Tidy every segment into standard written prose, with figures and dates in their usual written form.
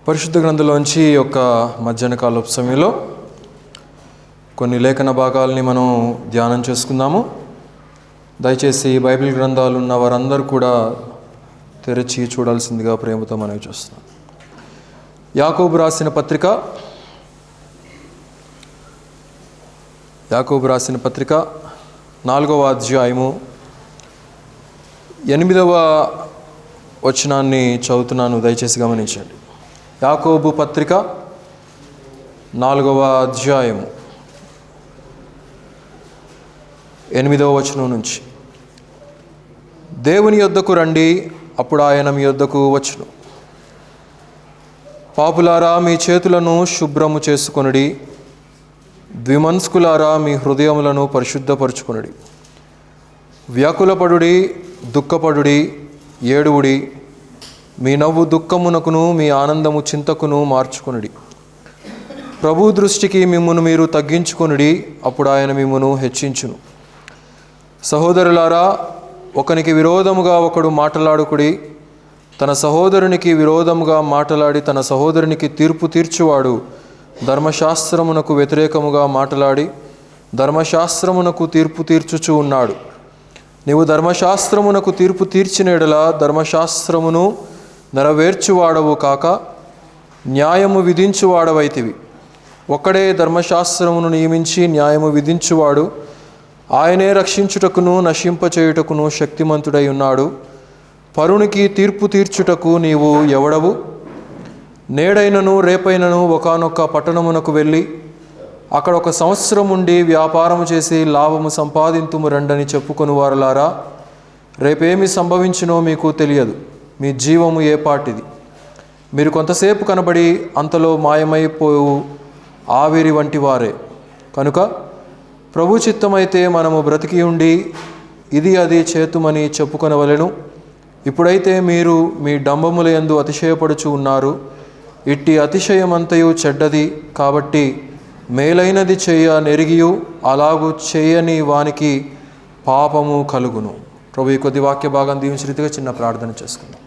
పరిశుద్ధ గ్రంథంలోంచి యొక్క మధ్యాహ్న కాలపు సమయంలో కొన్ని లేఖన భాగాల్ని మనం ధ్యానం చేసుకుందాము. దయచేసి బైబిల్ గ్రంథాలు ఉన్న వారందరూ కూడా తెరచి చూడాల్సిందిగా ప్రేమతో మనవి చేస్తున్నాం. యాకోబు రాసిన పత్రిక 4వ అధ్యాయము 8వ వచనాన్ని చదువుతున్నాను, దయచేసి గమనించండి. యాకోబు పత్రిక 4వ అధ్యాయము 8వ వచనం నుంచి, దేవుని యొద్దకు రండి, అప్పుడు ఆయన మీ యొద్దకు వచ్చును. పాపులారా, మీ చేతులను శుభ్రము చేసుకొనుడి, ద్విమనస్కులారా, మీ హృదయములను పరిశుద్ధపరచుకొనుడి. వ్యాకులపడుడి, దుఃఖపడుడి, ఏడువుడి. మీ నవ్వు దుఃఖమునకును, మీ ఆనందము చింతకును మార్చుకొనుడి. ప్రభు దృష్టికి మిమ్మును మీరు తగ్గించుకొనుడి, అప్పుడు ఆయన మిమ్మును హెచ్చించును. సహోదరులారా, ఒకనికి విరోధముగా ఒకడు మాటలాడుకుడి. తన సహోదరునికి విరోధముగా మాటలాడి తన సహోదరునికి తీర్పు తీర్చువాడు ధర్మశాస్త్రమునకు వ్యతిరేకముగా మాటలాడి ధర్మశాస్త్రమునకు తీర్పు తీర్చుచూ ఉన్నాడు. నీవు ధర్మశాస్త్రమునకు తీర్పు తీర్చిన యెడల ధర్మశాస్త్రమును నెరవేర్చువాడవు కాక న్యాయము విధించువాడవైతివి. ఒక్కడే ధర్మశాస్త్రమును నియమించి న్యాయము విధించువాడు. ఆయనే రక్షించుటకును నశింపచేయుటకును శక్తిమంతుడై ఉన్నాడు. పరునికి తీర్పు తీర్చుటకు నీవు ఎవడవు? నేడైనను రేపైనను ఒకానొక పట్టణమునకు వెళ్ళి అక్కడ 1 సంవత్సరం ఉండి వ్యాపారము చేసి లాభము సంపాదింతుము రండని చెప్పుకొని వారులారా, రేపేమి సంభవించునో మీకు తెలియదు. మీ జీవము ఏ పాటిది? మీరు కొంతసేపు కనబడి అంతలో మాయమైపోవు ఆవిరి వంటి వారే. కనుక ప్రభు చిత్తమైతే మనము బ్రతికి ఉండి ఇది అది చేతుమని చెప్పుకొనవలెను. ఇప్పుడైతే మీరు మీ డంబముల యందు అతిశయపడుచు ఉన్నారు. ఇట్టి అతిశయమంతయు చెడ్డది. కాబట్టి మేలైనది చేయ నెరిగియు అలాగూ చేయని వానికి పాపము కలుగును. ప్రభు ఈ కొద్ది వాక్య భాగం దీవించిన రీతిగా చిన్న ప్రార్థన చేసుకుందాం.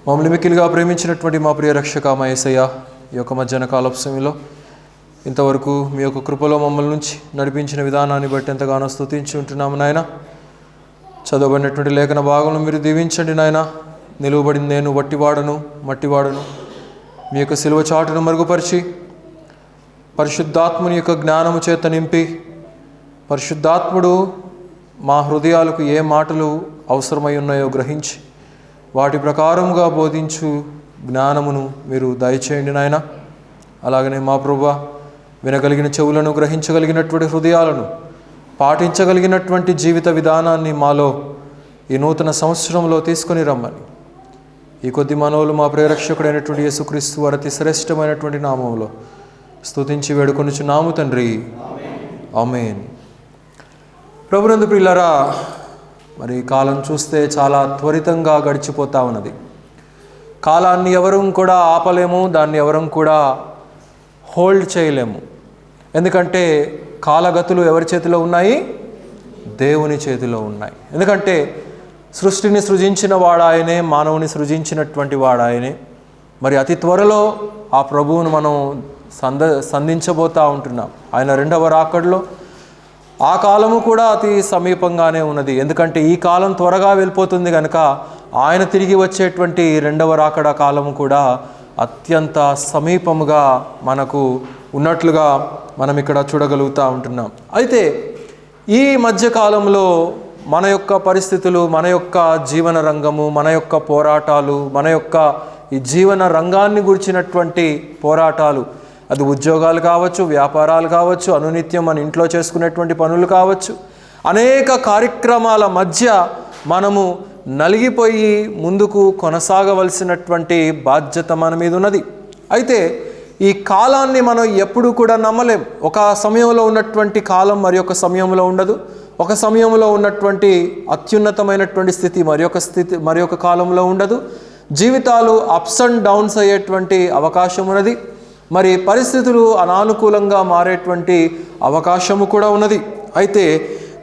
మమ్మల్ని మిక్కిలిగా ప్రేమించినటువంటి మా ప్రియ రక్షక మా యేసయ్య, ఈ యొక్క మధ్యాహ్న కాలపు సమయంలో ఇంతవరకు మీ యొక్క కృపలో మమ్మల్ని నుంచి నడిపించిన విధానాన్ని బట్టి ఎంతగానో స్తుతించి ఉంటున్నాము నాయన. చదవబడినటువంటి లేఖన భాగంలో మీరు దీవించండి నాయన. నిలువబడింది నేను మట్టివాడను. మీ యొక్క సిలువ చాటును మరుగుపరిచి పరిశుద్ధాత్ముని యొక్క జ్ఞానము చేత నింపి పరిశుద్ధాత్ముడు మా హృదయాలకు ఏ మాటలు అవసరమై ఉన్నాయో గ్రహించి వాటి ప్రకారముగా బోధించు జ్ఞానమును మీరు దయచేయండి నాయన. అలాగనే మా ప్రభువా, వినగలిగిన చెవులను, గ్రహించగలిగినటువంటి హృదయాలను, పాటించగలిగినటువంటి జీవిత విధానాన్ని మాలో ఈ నూతన సంవత్సరంలో తీసుకొని రమ్మని ఈ కొద్ది మనవులు మా ప్రేరక్షకుడైనటువంటి యేసుక్రీస్తు వారి అతి శ్రేష్టమైనటువంటి నామంలో స్తుతించి వేడుకొనుచున్నాము తండ్రి, ఆమేన్. ప్రభునందు ప్రియులారా, మరి కాలం చూస్తే చాలా త్వరితంగా గడిచిపోతూ ఉన్నది. కాలాన్ని ఎవరూ కూడా ఆపలేము, దాన్ని ఎవరూ కూడా హోల్డ్ చేయలేము. ఎందుకంటే కాలగతులు ఎవరి చేతిలో ఉన్నాయి? దేవుని చేతిలో ఉన్నాయి. ఎందుకంటే సృష్టిని సృజించిన వాడాయనే, మానవుని సృజించినటువంటి వాడాయనే. మరి అతి త్వరలో ఆ ప్రభువును మనం సంధించబోతూ ఉంటున్నాం. ఆయన 2వ రాకడలో ఆ కాలము కూడా అతి సమీపంగానే ఉన్నది. ఎందుకంటే ఈ కాలం త్వరగా వెళ్ళిపోతుంది కనుక ఆయన తిరిగి వచ్చేటువంటి 2వ రాకడ కాలము కూడా అత్యంత సమీపముగా మనకు ఉన్నట్లుగా మనం ఇక్కడ చూడగలుగుతూ ఉంటున్నాం. అయితే ఈ మధ్యకాలంలో మన యొక్క పరిస్థితులు, మన యొక్క జీవన రంగము, మన యొక్క పోరాటాలు, మన యొక్క ఈ జీవన రంగాన్ని గురించినటువంటి పోరాటాలు, అది ఉద్యోగాలు కావచ్చు, వ్యాపారాలు కావచ్చు, అనునిత్యం మన ఇంట్లో చేసుకునేటువంటి పనులు కావచ్చు, అనేక కార్యక్రమాల మధ్య మనము నలిగిపోయి ముందుకు కొనసాగవలసినటువంటి బాధ్యత మన మీద ఉన్నది. అయితే ఈ కాలాన్ని మనం ఎప్పుడు కూడా నమ్మలేం. ఒక సమయంలో ఉన్నటువంటి కాలం మరి ఒక సమయంలో ఉండదు. ఒక సమయంలో ఉన్నటువంటి అత్యున్నతమైనటువంటి స్థితి మరి ఒక కాలంలో ఉండదు. జీవితాలు అప్స్ అండ్ డౌన్స్ అయ్యేటువంటి అవకాశం ఉన్నది. మరి పరిస్థితులు అనానుకూలంగా మారేటువంటి అవకాశము కూడా ఉన్నది. అయితే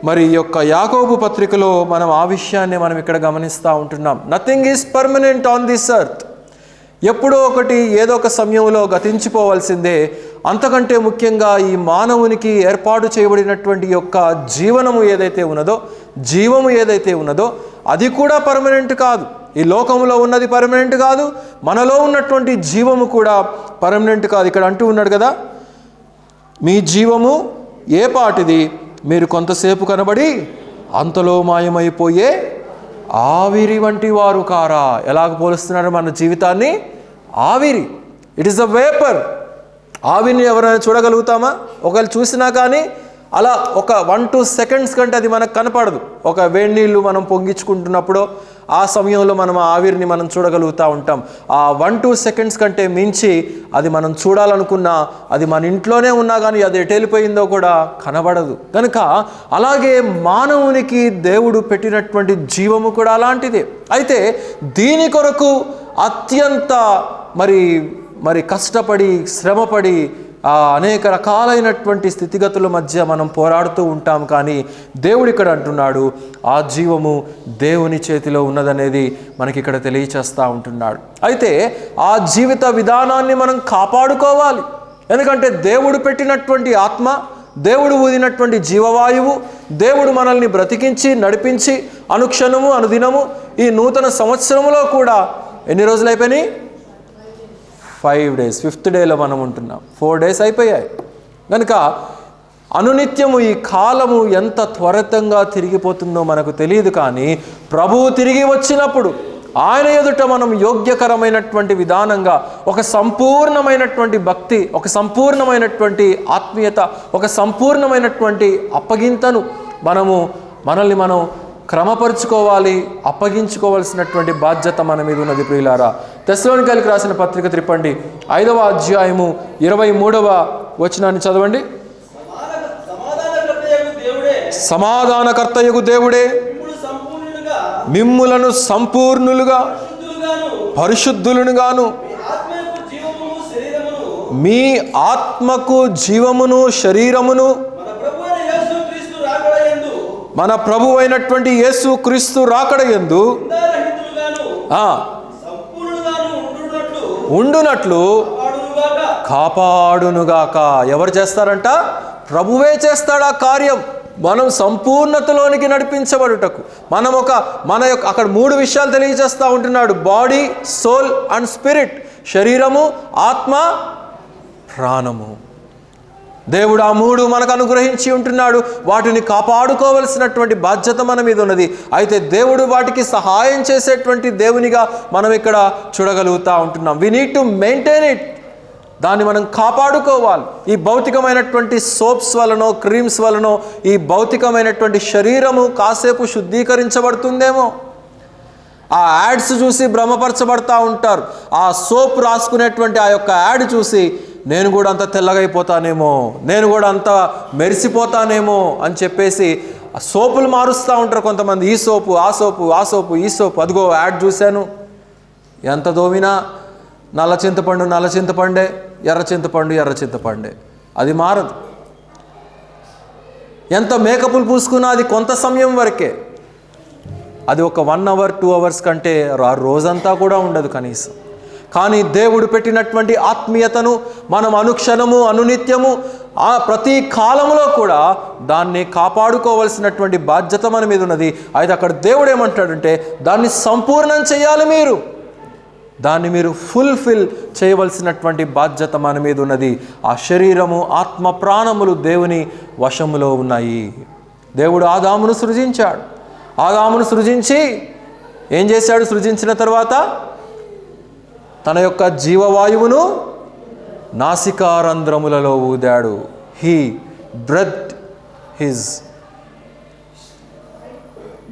మరి ఈ యొక్క యాకోబు పత్రికలో మనం ఆ విషయాన్ని మనం ఇక్కడ గమనిస్తూ ఉంటున్నాం. Nothing is permanent on this earth. ఎప్పుడో ఒకటి ఏదో ఒక సమయంలో గతించిపోవలసిందే. అంతకంటే ముఖ్యంగా ఈ మానవునికి ఏర్పాటు చేయబడినటువంటి యొక్క జీవము ఏదైతే ఉన్నదో అది కూడా పర్మనెంట్ కాదు. ఈ లోకంలో ఉన్నది పర్మనెంట్ కాదు, మనలో ఉన్నటువంటి జీవము కూడా పర్మనెంట్ కాదు. ఇక్కడ అంటూ ఉన్నాడు కదా, మీ జీవము ఏ పాటిది, మీరు కొంతసేపు కనబడి అంతలో మాయమైపోయే ఆవిరి వంటి వారు కారా. ఎలాగ పోలుస్తున్నాడు మన జీవితాన్ని? ఆవిరి. It is a vapour. ఆవిరిని ఎవరైనా చూడగలుగుతామా? ఒకవేళ చూసినా కానీ అలా ఒక 1-2 సెకండ్స్ కంటే అది మనకు కనపడదు. ఒక వేడి నీళ్ళు మనం పొంగించుకుంటున్నప్పుడు ఆ సమయంలో మనం ఆ ఆవిరిని మనం చూడగలుగుతూ ఉంటాం. ఆ 1-2 సెకండ్స్ కంటే మించి అది మనం చూడాలనుకున్నా, అది మన ఇంట్లోనే ఉన్నా కానీ అది ఎటు వెళ్ళిపోయిందో కూడా కనబడదు. కనుక అలాగే మానవునికి దేవుడు పెట్టినటువంటి జీవము కూడా అలాంటిదే. అయితే దీని కొరకు అత్యంత మరి కష్టపడి శ్రమపడి అనేక రకాలైనటువంటి స్థితిగతుల మధ్య మనం పోరాడుతూ ఉంటాం. కానీ దేవుడు ఇక్కడ అంటున్నాడు, ఆ జీవము దేవుని చేతిలో ఉన్నదనేది మనకి ఇక్కడ తెలియచేస్తూ ఉంటున్నాడు. అయితే ఆ జీవిత విధానాన్ని మనం కాపాడుకోవాలి. ఎందుకంటే దేవుడు పెట్టినటువంటి ఆత్మ, దేవుడు ఊదినటువంటి జీవవాయువు, దేవుడు మనల్ని బ్రతికించి నడిపించి అనుక్షణము అనుదినము ఈ నూతన సంవత్సరంలో కూడా ఎన్ని రోజులు అయిపోయినాయి? 5 days. 5th డేలో మనం ఉంటున్నాం. 4 days అయిపోయాయి. కనుక అనునిత్యము ఈ కాలము ఎంత త్వరితంగా తిరిగిపోతుందో మనకు తెలియదు. కానీ ప్రభువు తిరిగి వచ్చినప్పుడు ఆయన ఎదుట మనం యోగ్యకరమైనటువంటి విధానంగా ఒక సంపూర్ణమైనటువంటి భక్తి, ఒక సంపూర్ణమైనటువంటి ఆత్మీయత, ఒక సంపూర్ణమైనటువంటి అప్పగింతను మనల్ని మనం క్రమపరుచుకోవాలి. అప్పగించుకోవాల్సినటువంటి బాధ్యత మన మీద ఉన్నది. ప్రియులారా, తెస్సలోనికైలకు రాసిన పత్రిక త్రిప్పండి, 5వ అధ్యాయము 23వ వచనాన్ని చదవండి. సమాధానకర్తయగు దేవుడే మిమ్ములను సంపూర్ణులుగా పరిశుద్ధులుగాను మీ ఆత్మకు జీవమును శరీరమును మన ప్రభు అయినటువంటి యేసు క్రీస్తు రాకడ యందు ఉండునట్లు కాపాడునుగాక. ఎవరు చేస్తారంట? ప్రభువే చేస్తాడు ఆ కార్యం. మనం సంపూర్ణతలోనికి నడిపించబడుటకు మన యొక్క అక్కడ 3 విషయాలు తెలియజేస్తూ ఉంటున్నాడు. Body, soul and spirit. శరీరము, ఆత్మ, ప్రాణము. దేవుడు ఆ 3 మనకు అనుగ్రహించి ఉంటున్నాడు. వాటిని కాపాడుకోవలసినటువంటి బాధ్యత మన మీద ఉన్నది. అయితే దేవుడు వాటికి సహాయం చేసేటువంటి దేవునిగా మనం ఇక్కడ చూడగలుగుతూ ఉంటున్నాం. We need to maintain it. దాన్ని మనం కాపాడుకోవాలి. ఈ భౌతికమైనటువంటి సోప్స్ వలనో క్రీమ్స్ వలనో ఈ భౌతికమైనటువంటి శరీరము కాసేపు శుద్ధీకరించబడుతుందేమో. ఆ యాడ్స్ చూసి భ్రమపరచబడతా ఉంటారు. ఆ సోప్ రాసుకునేటువంటి ఆ యొక్క యాడ్ చూసి నేను కూడా అంత తెల్లగైపోతానేమో, నేను కూడా అంత మెరిసిపోతానేమో అని చెప్పేసి ఆ సోపులు మారుస్తూ ఉంటారు కొంతమంది. ఈ సోపు, ఆ సోపు, ఆ సోపు, ఈ సోపు. అదిగో యాడ్ చూశాను, ఎంత దోమినా నల్ల చింతపండే, ఎర్ర చింతపండే. అది మారదు. ఎంత మేకపులు పూసుకున్నా అది కొంత సమయం వరకే. అది ఒక 1 hour 2 hours కంటే రోజంతా కూడా ఉండదు కనీసం. కానీ దేవుడు పెట్టినటువంటి ఆత్మీయతను మనం అనుక్షణము అనునిత్యము ఆ ప్రతి కాలంలో కూడా దాన్ని కాపాడుకోవాల్సినటువంటి బాధ్యత మన మీద ఉన్నది. అయితే అక్కడ దేవుడు ఏమంటాడంటే దాన్ని సంపూర్ణం చేయాలి. దాన్ని మీరు ఫుల్ఫిల్ చేయవలసినటువంటి బాధ్యత మన మీద ఉన్నది. ఆ శరీరము, ఆత్మ, ప్రాణములు దేవుని వశములో ఉన్నాయి. దేవుడు ఆదామును సృజించాడు. ఆదామును సృజించి ఏం చేశాడు? సృజించిన తర్వాత తన యొక్క జీవవాయువును నాసికారంధ్రములలో ఊదాడు. He breath his.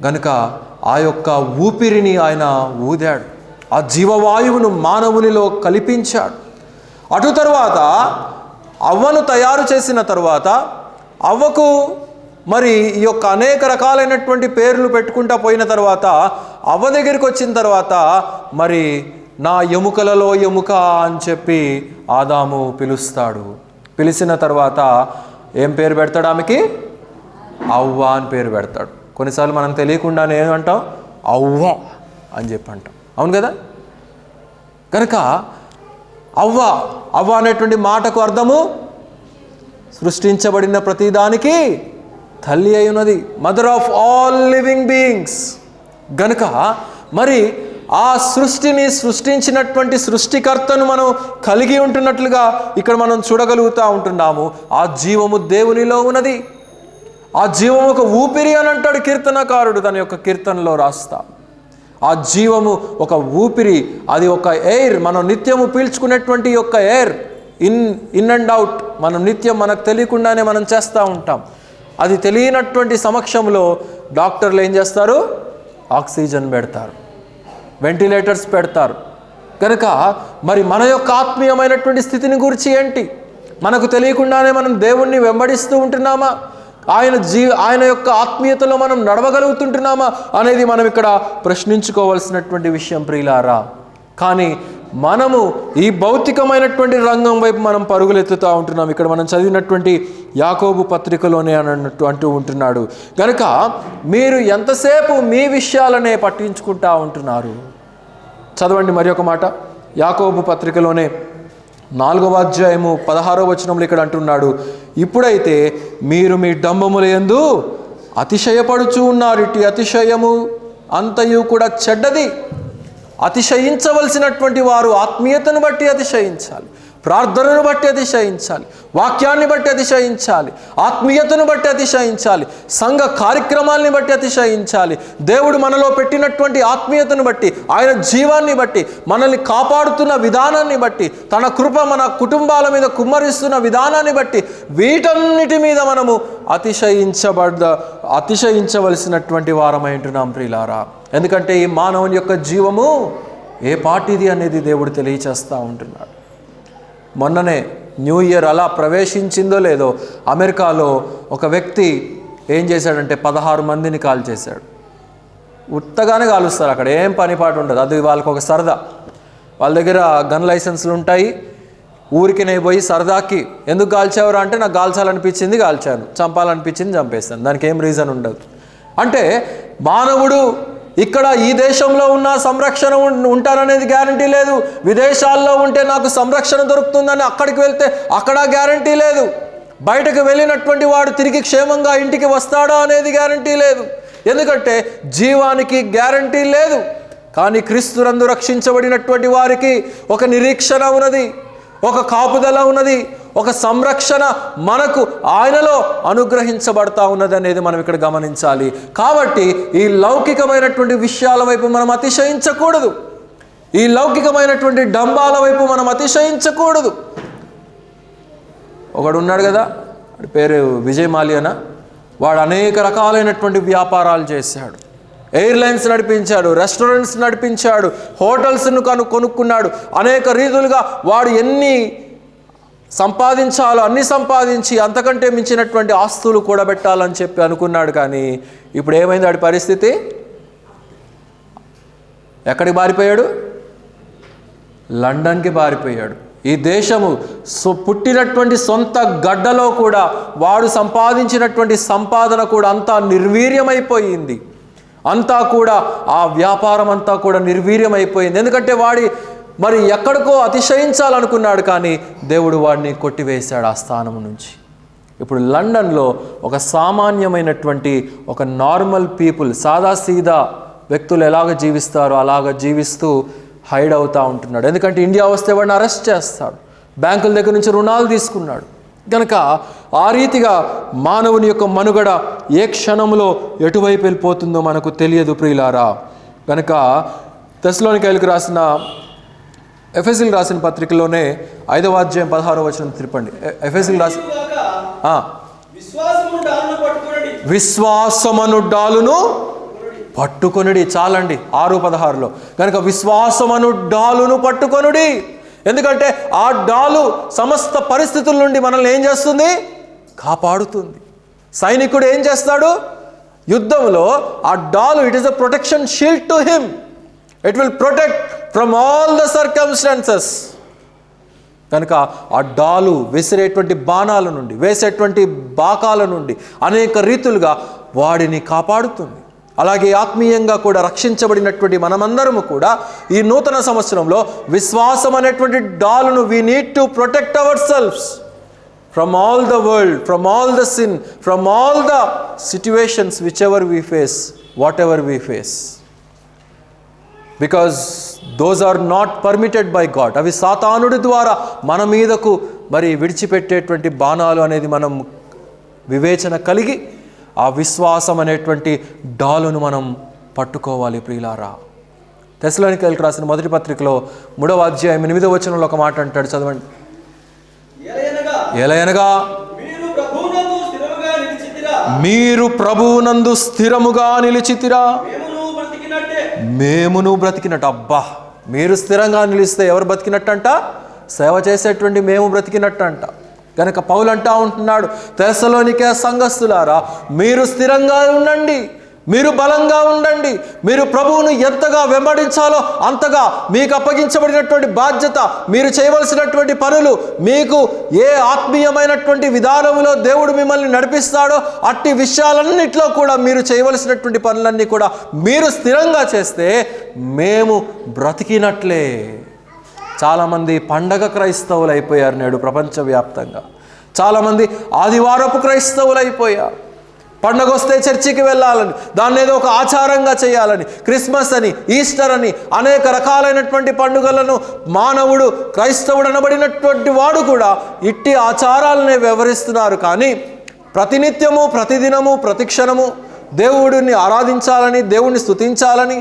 గనుక ఆ యొక్క ఊపిరిని ఆయన ఊదాడు. ఆ జీవవాయువును మానవునిలో కల్పించాడు. అటు తర్వాత అవ్వను తయారు చేసిన తర్వాత అవ్వకు మరి ఈ యొక్క అనేక రకాలైనటువంటి పేర్లు పెట్టుకుంటా పోయిన తర్వాత అవ్వ దగ్గరికి వచ్చిన తర్వాత మరి నా ఎముకలలో ఎముక అని చెప్పి ఆదాము పిలుస్తాడు. పిలిచిన తర్వాత ఏం పేరు పెడతాడు? ఆమెకి అవ్వ అని పేరు పెడతాడు. కొన్నిసార్లు మనం తెలియకుండానే ఏమంటాం? అవ్వ అని చెప్పి అంటాం. అవును కదా? కనుక అవ్వ అనేటువంటి మాటకు అర్థము సృష్టించబడిన ప్రతిదానికి తల్లి అయి ఉన్నది, mother of all living beings. గనుక మరి ఆ సృష్టిని సృష్టించినటువంటి సృష్టికర్తను మనం కలిగి ఉంటున్నట్లుగా ఇక్కడ మనం చూడగలుగుతూ ఉంటున్నాము. ఆ జీవము దేవునిలో ఉన్నది. ఆ జీవము ఒక ఊపిరి అని అంటాడు కీర్తనకారుడు తన యొక్క కీర్తనలో రాస్తా. ఆ జీవము ఒక ఊపిరి, అది ఒక ఎయిర్, మనం నిత్యము పీల్చుకునేటువంటి యొక్క ఎయిర్, ఇన్ అండ్ అవుట్ మనం నిత్యం మనకు తెలియకుండానే మనం చేస్తూ ఉంటాం. అది తెలియనటువంటి సమక్షంలో డాక్టర్లు ఏం చేస్తారు? ఆక్సిజన్ పెడతారు, వెంటిలేటర్స్ పెడతారు. కనుక మరి మన యొక్క ఆత్మీయమైనటువంటి స్థితిని గురించి ఏంటి? మనకు తెలియకుండానే మనం దేవుణ్ణి వెంబడిస్తూ ఉంటున్నామా? ఆయన యొక్క ఆత్మీయతలో మనం నడవగలుగుతుంటున్నామా అనేది మనం ఇక్కడ ప్రశ్నించుకోవాల్సినటువంటి విషయం ప్రియులారా. కానీ మనము ఈ భౌతికమైనటువంటి రంగం వైపు మనం పరుగులెత్తుతూ ఉంటున్నాం. ఇక్కడ మనం చదివినటువంటి యాకోబు పత్రికలోనే అంటూ ఉంటున్నాడు. కనుక మీరు ఎంతసేపు మీ విషయాలనే పట్టించుకుంటూ ఉంటున్నారు? చదవండి మరి ఒక మాట, యాకోబు పత్రికలోనే 4వ అధ్యాయము 16వ వచనంలో ఇక్కడ అంటున్నాడు, ఇప్పుడైతే మీరు మీ డంబముల యందు అతిశయపడుచు ఉన్నారు. ఇటు అతిశయము అంతయు కూడా చెడ్డది. అతిశయించవలసినటువంటి వారు ఆత్మీయతను బట్టి అతిశయించాలి, ప్రార్థనను బట్టి అతిశయించాలి, వాక్యాన్ని బట్టి అతిశయించాలి, ఆత్మీయతను బట్టి అతిశయించాలి, సంఘ కార్యక్రమాల్ని బట్టి అతిశయించాలి. దేవుడు మనలో పెట్టినటువంటి ఆత్మీయతను బట్టి, ఆయన జీవాన్ని బట్టి, మనల్ని కాపాడుతున్న విధానాన్ని బట్టి, తన కృప మన కుటుంబాల మీద కుమ్మరిస్తున్న విధానాన్ని బట్టి, వీటన్నిటి మీద మనము అతిశయించవలసినటువంటి వారమై ఉంటున్నాం ప్రియులారా. ఎందుకంటే ఈ మానవుని యొక్క జీవము ఏ పాటిది అనేది దేవుడు తెలియచేస్తూ ఉంటున్నాడు. మొన్ననే న్యూ ఇయర్ అలా ప్రవేశించిందో లేదో అమెరికాలో ఒక వ్యక్తి ఏం చేశాడంటే 16 మందిని కాల్ చేశాడు. ఉత్తగానే కాలుస్తారు, అక్కడ ఏం పనిపాటు ఉండదు, అది వాళ్ళకి ఒక సరదా. వాళ్ళ దగ్గర గన్ లైసెన్స్లు ఉంటాయి. ఊరికి నేను పోయి సరదాకి ఎందుకు కాల్చేవారు అంటే నాకు కాల్చాలనిపించింది కాల్చాను, చంపాలనిపించింది చంపేస్తాను, దానికి ఏం రీజన్ ఉండదు. అంటే మానవుడు ఇక్కడ ఈ దేశంలో ఉన్న సంరక్షణ ఉంటారనేది గ్యారంటీ లేదు. విదేశాల్లో ఉంటే నాకు సంరక్షణ దొరుకుతుందని అక్కడికి వెళ్తే అక్కడ గ్యారంటీ లేదు. బయటకు వెళ్ళినటువంటి వాడు తిరిగి క్షేమంగా ఇంటికి వస్తాడా అనేది గ్యారంటీ లేదు. ఎందుకంటే జీవానికి గ్యారంటీ లేదు. కానీ క్రీస్తునందు రక్షించబడినటువంటి వారికి ఒక నిరీక్షణ ఉన్నది, ఒక కాపుదల ఉన్నది, ఒక సంరక్షణ మనకు ఆయనలో అనుగ్రహించబడతా ఉన్నది అనేది మనం ఇక్కడ గమనించాలి. కాబట్టి ఈ లౌకికమైనటువంటి విషయాల వైపు మనం అతిశయించకూడదు. ఈ లౌకికమైనటువంటి డంబాల వైపు మనం అతిశయించకూడదు. ఒకడు ఉన్నాడు కదా, వాడి పేరు విజయ్ మాల్యానా. వాడు అనేక రకాలైనటువంటి వ్యాపారాలు చేశాడు. ఎయిర్లైన్స్ నడిపించాడు, రెస్టారెంట్స్ నడిపించాడు, హోటల్స్ను కొనుక్కున్నాడు. అనేక రీతులుగా వాడు ఎన్ని సంపాదించాలో అన్ని సంపాదించి అంతకంటే మించినటువంటి ఆస్తులు కూడబెట్టాలని చెప్పి అనుకున్నాడు. కానీ ఇప్పుడు ఏమైంది వాడి పరిస్థితి? ఎక్కడికి పారిపోయాడు? లండన్కి పారిపోయాడు. ఈ దేశము పుట్టినటువంటి సొంత గడ్డలో కూడా వాడు సంపాదించినటువంటి సంపాదన కూడా అంతా నిర్వీర్యమైపోయింది. అంతా కూడా ఆ వ్యాపారం అంతా కూడా నిర్వీర్యమైపోయింది. ఎందుకంటే మరి ఎక్కడికో అతిశయించాలనుకున్నాడు, కానీ దేవుడు వాడిని కొట్టివేశాడు ఆ స్థానం నుంచి. ఇప్పుడు లండన్లో ఒక సామాన్యమైనటువంటి ఒక నార్మల్ పీపుల్, సాదాసీదా వ్యక్తులు ఎలాగ జీవిస్తారో అలాగ జీవిస్తూ హైడ్ అవుతూ ఉంటున్నాడు. ఎందుకంటే ఇండియా వస్తే వాడిని అరెస్ట్ చేస్తాడు. బ్యాంకుల దగ్గర నుంచి రుణాలు తీసుకున్నాడు. కనుక ఆ రీతిగా మానవుని యొక్క మనుగడ ఏ క్షణంలో ఎటువైపు వెళ్ళిపోతుందో మనకు తెలియదు ప్రియులారా. కనుక తెస్సలోనికైలకు రాసిన ఎఫెసీయులకు రాసిన పత్రికలోనే 5వ అధ్యాయం 16వ వచనం తిప్పండి. ఎఫెసీయులకు రాసిన విశ్వాసమను డాలును పట్టుకొనుడి. చాలండి 6:16లో. కనుక విశ్వాసమను డాలును పట్టుకొనుడి. ఎందుకంటే ఆ డాలు సమస్త పరిస్థితుల నుండి మనల్ని ఏం చేస్తుంది? కాపాడుతుంది. సైనికుడు ఏం చేస్తాడు యుద్ధంలో? ఆ డాలు, it is a protection shield to him. It will protect from all the circumstances. కనుక ఆ డాలు వేసేటువంటి బాణాల నుండి, వేసేటువంటి బాకాల నుండి అనేక రీతులుగా వాడిని కాపాడుతుంది. అలాగే ఆత్మీయంగా కూడా రక్షించబడినటువంటి మనమందరము కూడా ఈ నూతన సంవత్సరంలో విశ్వాసం అనేటువంటి డాలును we need to protect ourselves from all the world, from all the sin, from all the situations whichever we face, whatever we face, because those are not permitted by God. అవి సాతానుడి ద్వారా మన మీదకు మరి విడిచిపెట్టేటువంటి బాణాలు అనేది మనం వివేచన కలిగి ఆ విశ్వాసం అనేటువంటి డాలును మనం పట్టుకోవాలి ప్రియులారా. తెస్సలోనికైయులకు రాసిన మొదటి పత్రికలో 3వ అధ్యాయం 8వ వచనంలో ఒక మాట అంటాడు, చదవండి. ఎలయనగా మీరు ప్రభువునందు స్థిరముగా నిలిచితిరా, మేమును బ్రతికినట్టు. అబ్బా, మీరు స్థిరంగా నిలిస్తే ఎవరు బ్రతికినట్టంట? సేవ చేసేటువంటి మేము బ్రతికినట్టంట. కనుక పౌలు అంటా ఉంటున్నాడు, తెస్సలోనికే సంఘస్థులారా, మీరు స్థిరంగా ఉండండి, మీరు బలంగా ఉండండి, మీరు ప్రభువును ఎంతగా వెంబడించాలో అంతగా మీకు అప్పగించబడినటువంటి బాధ్యత, మీరు చేయవలసినటువంటి పనులు, మీకు ఏ ఆత్మీయమైనటువంటి విధానంలో దేవుడు మిమ్మల్ని నడిపిస్తాడో అట్టి విషయాలన్నింటిలో కూడా మీరు చేయవలసినటువంటి పనులన్నీ కూడా మీరు స్థిరంగా చేస్తే మేము బ్రతికినట్లే. చాలామంది పండగ క్రైస్తవులు అయిపోయారు నేడు ప్రపంచవ్యాప్తంగా. చాలామంది ఆదివారపు క్రైస్తవులు అయిపోయారు. పండగ వస్తే చర్చికి వెళ్ళాలని, దాన్ని ఏదో ఒక ఆచారంగా చేయాలని, క్రిస్మస్ అని, ఈస్టర్ అని అనేక రకాలైనటువంటి పండుగలను మానవుడు, క్రైస్తవుడు అనబడినటువంటి వాడు కూడా ఇట్టి ఆచారాలనే వ్యవహరిస్తున్నారు. కానీ ప్రతినిత్యము, ప్రతిదినము, ప్రతిక్షణము దేవుడిని ఆరాధించాలని, దేవుణ్ణి స్తుతించాలని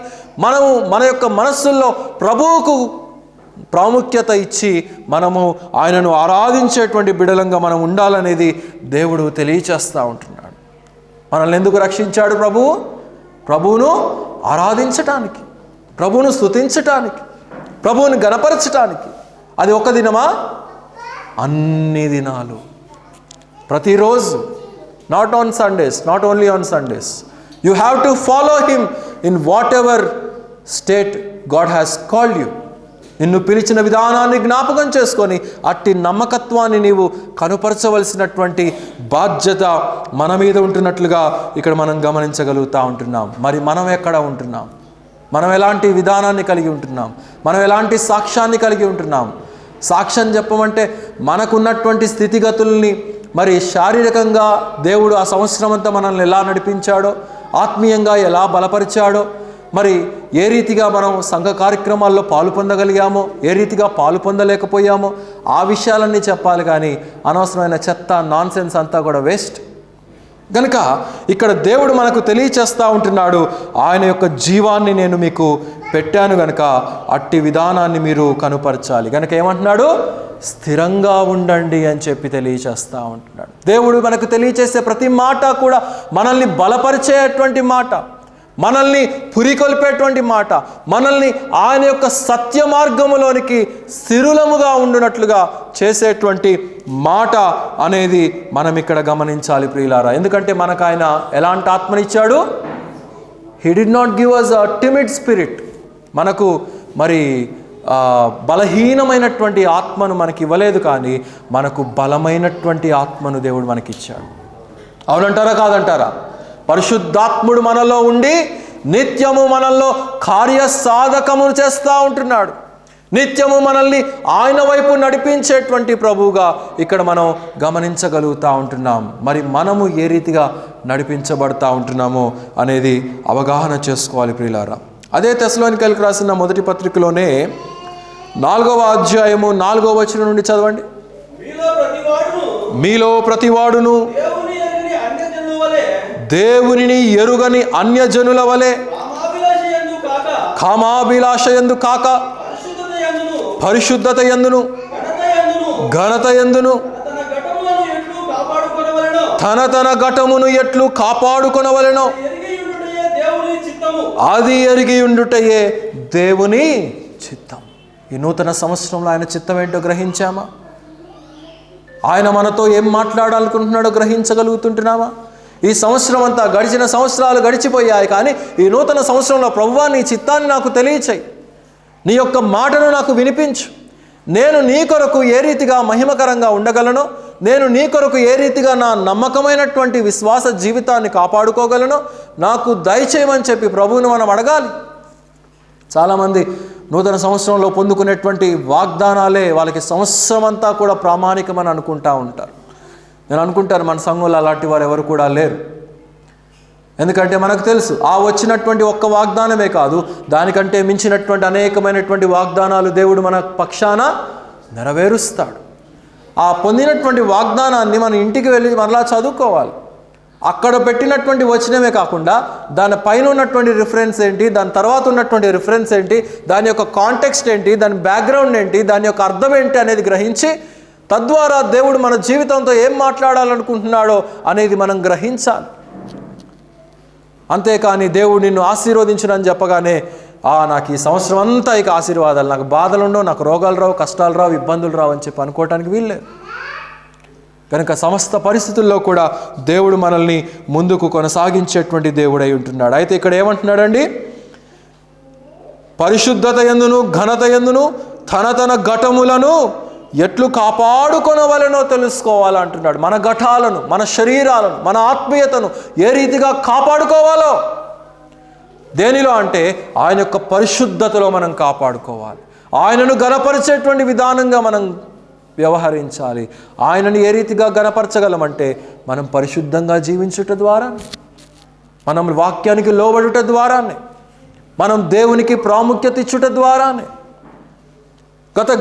మనము మన యొక్క మనస్సుల్లో ప్రభువుకు ప్రాముఖ్యత ఇచ్చి మనము ఆయనను ఆరాధించేటువంటి బిడలంగా మనం ఉండాలనేది దేవుడు తెలియచేస్తూ ఉంటున్నాడు. మనల్ని ఎందుకు రక్షించాడు ప్రభువు? ప్రభువును ఆరాధించటానికి, ప్రభువును స్తుతించటానికి, ప్రభువుని గణపరచటానికి. అది ఒక దినమా? అన్ని దినాలు, ప్రతిరోజు. Not on Sundays, not only on Sundays. You have to follow him in what ever state God has called you. నిన్ను పిలిచిన విధానాన్ని జ్ఞాపకం చేసుకొని అట్టి నమ్మకత్వాన్ని నీవు కనుపరచవలసినటువంటి బాధ్యత మన మీద ఉంటున్నట్లుగా ఇక్కడ మనం గమనించగలుగుతూ ఉంటున్నాం. మరి మనం ఎక్కడ ఉంటున్నాం? మనం ఎలాంటి విధానాన్ని కలిగి ఉంటున్నాం? మనం ఎలాంటి సాక్ష్యాన్ని కలిగి ఉంటున్నాం? సాక్ష్యం చెప్పమంటే మనకున్నటువంటి స్థితిగతుల్ని, మరి శారీరకంగా దేవుడు ఆ సంవత్సరం అంతా మనల్ని ఎలా నడిపించాడో, ఆత్మీయంగా ఎలా బలపరిచాడో, మరి ఏ రీతిగా మనం సంఘ కార్యక్రమాల్లో పాలు పొందగలిగామో, ఏ రీతిగా పాలు పొందలేకపోయామో ఆ విషయాలన్నీ చెప్పాలి. కానీ అనవసరమైన చెత్త, నాన్సెన్స్ అంతా కూడా వేస్ట్. కనుక ఇక్కడ దేవుడు మనకు తెలియచేస్తూ ఉంటున్నాడు, ఆయన యొక్క జీవాన్ని నేను మీకు పెట్టాను గనుక అట్టి విధానాన్ని మీరు కనుపరచాలి. కనుక ఏమంటున్నాడు? స్థిరంగా ఉండండి అని చెప్పి తెలియచేస్తూ ఉంటున్నాడు. దేవుడు మనకు తెలియచేసే ప్రతి మాట కూడా మనల్ని బలపరిచేటువంటి మాట, మనల్ని పురికొల్పేటువంటి మాట, మనల్ని ఆయన యొక్క సత్య మార్గములోనికి స్థిరులముగా ఉండునట్లుగా చేసేటువంటి మాట అనేది మనం ఇక్కడ గమనించాలి ప్రియులారా. ఎందుకంటే మనకు ఆయన ఎలాంటి ఆత్మనిచ్చాడు? He did not give us a timid spirit. మనకు మరి బలహీనమైనటువంటి ఆత్మను మనకి ఇవ్వలేదు, కానీ మనకు బలమైనటువంటి ఆత్మను దేవుడు మనకిచ్చాడు. అవునంటారా కాదంటారా? పరిశుద్ధాత్ముడు మనలో ఉండి నిత్యము మనల్లో కార్యసాధకము చేస్తూ ఉంటున్నాడు. నిత్యము మనల్ని ఆయన వైపు నడిపించేటువంటి ప్రభువుగా ఇక్కడ మనం గమనించగలుగుతూ ఉంటున్నాం. మరి మనము ఏ రీతిగా నడిపించబడతా ఉంటున్నామో అనేది అవగాహన చేసుకోవాలి ప్రియులారా. అదే తెస్సలోనికైయులకు రాసిన మొదటి పత్రికలోనే 4వ అధ్యాయము 4వ వచనం నుండి చదవండి. మీలో ప్రతివాడును దేవునిని ఎరుగని అన్యజనుల వలె కామాభిలాషయందు కాక పరిశుద్ధత యందును ఘనత యందును తన ఘటమును ఎట్లు కాపాడుకొనవలెనో అది ఎరిగి ఉండుటయే దేవుని చిత్తం. ఈ నూతన సంవత్సరంలో ఆయన చిత్తం ఏంటో గ్రహించామా? ఆయన మనతో ఏం మాట్లాడాలనుకుంటున్నాడో గ్రహించగలుగుతుంటున్నామా? ఈ సంవత్సరం అంతా, గడిచిన సంవత్సరాలు గడిచిపోయాయి, కానీ ఈ నూతన సంవత్సరంలో ప్రభువా నీ చిత్తాన్ని నాకు తెలియచేయి, నీ యొక్క మాటను నాకు వినిపించు, నేను నీ కొరకు ఏ రీతిగా మహిమకరంగా ఉండగలను, నేను నీ కొరకు ఏ రీతిగా నా నమ్మకమైనటువంటి విశ్వాస జీవితాన్ని కాపాడుకోగలనో నాకు దయచేయమని చెప్పి ప్రభువుని మనం అడగాలి. చాలామంది నూతన సంవత్సరంలో పొందుకునేటువంటి వాగ్దానాలే వాళ్ళకి సంవత్సరం అంతా కూడా ప్రామాణికమని అనుకుంటూ ఉంటారు. నేను అనుకుంటాను మన సంఘంలో అలాంటి వారు ఎవరు కూడా లేరు. ఎందుకంటే మనకు తెలుసు ఆ వచ్చినటువంటి ఒక్క వాగ్దానమే కాదు, దానికంటే మించినటువంటి అనేకమైనటువంటి వాగ్దానాలు దేవుడు మన పక్షాన నెరవేరుస్తాడు. ఆ పొందినటువంటి వాగ్దానాన్ని మన ఇంటికి వెళ్ళి మరలా చదువుకోవాలి. అక్కడ పెట్టినటువంటి వచనమే కాకుండా దాని పైన ఉన్నటువంటి రిఫరెన్స్ ఏంటి, దాని తర్వాత ఉన్నటువంటి రిఫరెన్స్ ఏంటి, దాని యొక్క కాంటెక్స్ట్ ఏంటి, దాని బ్యాక్గ్రౌండ్ ఏంటి, దాని యొక్క అర్థం ఏంటి అనేది గ్రహించి తద్వారా దేవుడు మన జీవితంతో ఏం మాట్లాడాలనుకుంటున్నాడో అనేది మనం గ్రహించాలి. అంతేకాని దేవుడు నిన్ను ఆశీర్వదించునని చెప్పగానే నాకు ఈ సంవత్సరం అంతా ఇక ఆశీర్వాదాలు, నాకు బాధలు ఉండవు, నాకు రోగాలు రావు, కష్టాలు రావు, ఇబ్బందులు రావు అని చెప్పి అనుకోవటానికి వీల్లేదు. కనుక సమస్త పరిస్థితుల్లో కూడా దేవుడు మనల్ని ముందుకు కొనసాగించేటువంటి దేవుడై ఉంటున్నాడు. అయితే ఇక్కడ ఏమంటున్నాడండి, పరిశుద్ధత యందును ఘనత యందును తన ఘటములను ఎట్లు కాపాడుకొనవలెనో తెలుసుకోవాలంటున్నాడు. మన ఘటాలను, మన శరీరాలను, మన ఆత్మీయతను ఏ రీతిగా కాపాడుకోవాలో, దేనిలో అంటే ఆయన యొక్క పరిశుద్ధతలో మనం కాపాడుకోవాలి. ఆయనను గణపరిచేటువంటి విధానంగా మనం వ్యవహరించాలి. ఆయనను ఏ రీతిగా గణపరచగలమంటే మనం పరిశుద్ధంగా జీవించుట ద్వారా, మనం వాక్యానికి లోబడుట ద్వారానే, మనం దేవునికి ప్రాముఖ్యత ఇచ్చుట ద్వారానే.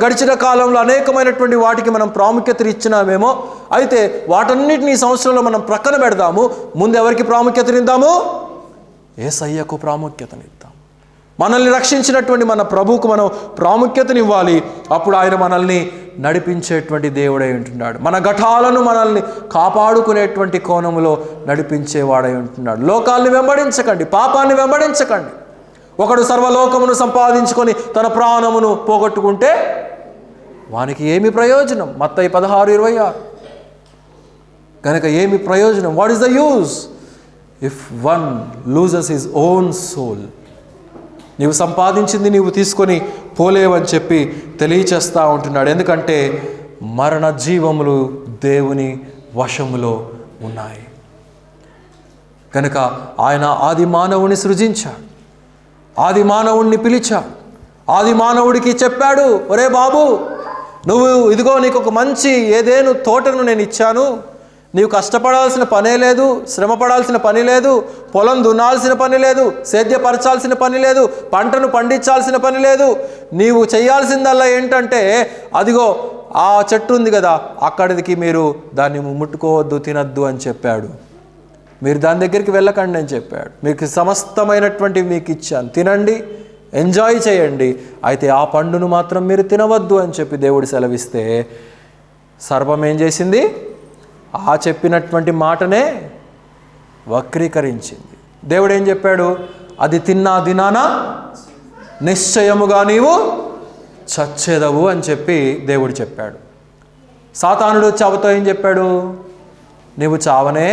గడిచిన కాలంలో అనేకమైనటువంటి వాటికి మనం ప్రాముఖ్యత ఇచ్చినామేమో, అయితే వాటన్నిటిని ఈ సంవత్సరంలో మనం ప్రక్కన పెడదాము. ముందు ఎవరికి ప్రాముఖ్యతనిద్దాము? యేసయ్యకు ప్రాముఖ్యతనిద్దాం. మనల్ని రక్షించినటువంటి మన ప్రభువుకు మనం ప్రాముఖ్యతనివ్వాలి. అప్పుడు ఆయన మనల్ని నడిపించేటువంటి దేవుడై ఉంటున్నాడు. మన ఘటాలను మనల్ని కాపాడుకునేటువంటి కోణములో నడిపించేవాడై ఉంటున్నాడు. లోకాల్ని వెంబడించకండి, పాపాన్ని వెంబడించకండి. ఒకడు సర్వలోకమును సంపాదించుకొని తన ప్రాణమును పోగొట్టుకుంటే వానికి ఏమి ప్రయోజనం? మత్తయి 16:26. కనుక ఏమి ప్రయోజనం? What is the use if one loses his own soul? నీవు సంపాదించింది నీవు తీసుకొని పోలేవని చెప్పి తెలియచేస్తూ ఉంటున్నాడు. ఎందుకంటే మరణ జీవములు దేవుని వశములో ఉన్నాయి. కనుక ఆయన ఆది మానవుని సృజించాడు, ఆది మానవుణ్ణి పిలిచాడు, ఆది మానవుడికి చెప్పాడు, ఒరే బాబు, నువ్వు ఇదిగో నీకు ఒక మంచి ఏదేను తోటను నేను ఇచ్చాను, నీవు కష్టపడాల్సిన పనే లేదు, శ్రమ పడాల్సిన పని లేదు, పొలం దున్నాల్సిన పని లేదు, సేద్యపరచాల్సిన పని లేదు, పంటను పండించాల్సిన పని లేదు. నీవు చేయాల్సిందల్లా ఏంటంటే అదిగో ఆ చెట్టు ఉంది కదా, అక్కడికి మీరు దాన్ని ముట్టుకోవద్దు, తినద్దు అని చెప్పాడు. మీరు దాని దగ్గరికి వెళ్ళకండి అని చెప్పాడు. మీకు సమస్తమైనటువంటి మీకు ఇచ్చాను, తినండి, ఎంజాయ్ చేయండి, అయితే ఆ పండును మాత్రం మీరు తినవద్దు అని చెప్పి దేవుడు సెలవిస్తే సర్పం ఏం చేసింది? ఆ చెప్పినటువంటి మాటనే వక్రీకరించింది. దేవుడు ఏం చెప్పాడు? అది తిన్నా దినాన నిశ్చయముగా నీవు చచ్చెదవు అని చెప్పి దేవుడు చెప్పాడు. సాతానుడు చావుతో ఏం చెప్పాడు? నీవు చావనే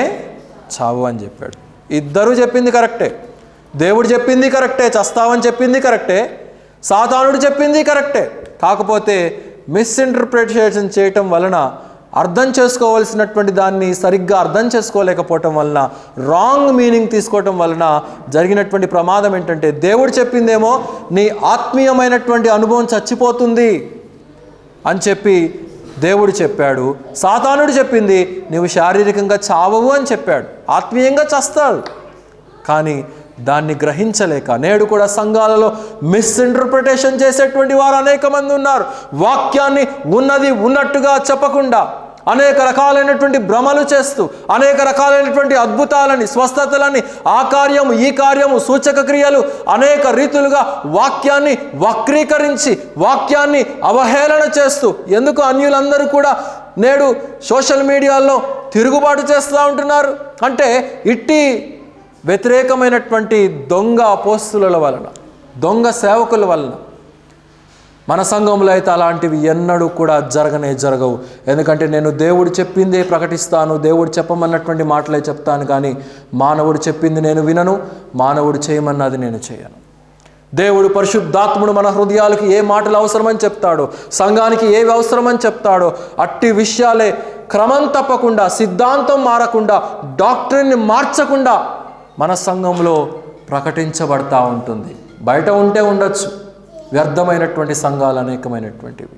చావు అని చెప్పాడు. ఇద్దరు చెప్పింది కరెక్టే. దేవుడు చెప్పింది కరెక్టే, చస్తావని చెప్పింది కరెక్టే, సాతానుడు చెప్పింది కరెక్టే. కాకపోతే మిస్ఇంటర్ప్రిటేషన్ చేయటం వలన, అర్థం చేసుకోవాల్సినటువంటి దాన్ని సరిగ్గా అర్థం చేసుకోలేకపోవటం వలన, రాంగ్ మీనింగ్ తీసుకోవటం వలన జరిగినటువంటి ప్రమాదం ఏంటంటే, దేవుడు చెప్పిందేమో నీ ఆత్మీయమైనటువంటి అనుభవం చచ్చిపోతుంది అని చెప్పి దేవుడు చెప్పాడు, సాతానుడు చెప్పింది నీవు శారీరకంగా చావవు అని చెప్పాడు, ఆత్మీయంగా చస్తాడు. కానీ దాన్ని గ్రహించలేక నేడు కూడా సంఘాలలో మిస్ఇంటర్ప్రిటేషన్ చేసేటువంటి వారు అనేక మంది ఉన్నారు. వాక్యాన్ని ఉన్నది ఉన్నట్టుగా చెప్పకుండా అనేక రకాలైనటువంటి భ్రమలు చేస్తూ, అనేక రకాలైనటువంటి అద్భుతాలని, స్వస్థతలని, ఆ కార్యము ఈ కార్యము, సూచక క్రియలు అనేక రీతులుగా వాక్యాన్ని వక్రీకరించి, వాక్యాన్ని అవహేళన చేస్తూ, ఎందుకు అన్యులందరూ కూడా నేడు సోషల్ మీడియాలో తిరుగుబాటు చేస్తూ ఉంటున్నారు అంటే ఇట్టి వ్యతిరేకమైనటువంటి దొంగ అపోస్తుల వలన, దొంగ సేవకుల వలన. మన సంఘంలో అయితే అలాంటివి ఎన్నడూ కూడా జరగవు. ఎందుకంటే నేను దేవుడు చెప్పిందే ప్రకటిస్తాను, దేవుడు చెప్పమన్నటువంటి మాటలే చెప్తాను, కానీ మానవుడు చెప్పింది నేను వినను, మానవుడు చేయమన్నది నేను చేయను. దేవుడు పరిశుద్ధాత్ముడు మన హృదయాలకు ఏ మాటలు అవసరమని చెప్తాడో, సంఘానికి ఏవి అవసరమని చెప్తాడో అట్టి విషయాలే క్రమం తప్పకుండా, సిద్ధాంతం మారకుండా, డాక్ట్రిన్ని మార్చకుండా మన సంఘంలో ప్రకటించబడతా ఉంటుంది. బయట ఉంటే ఉండొచ్చు, వ్యర్థమైనటువంటి సంఘాలు అనేకమైనటువంటివి.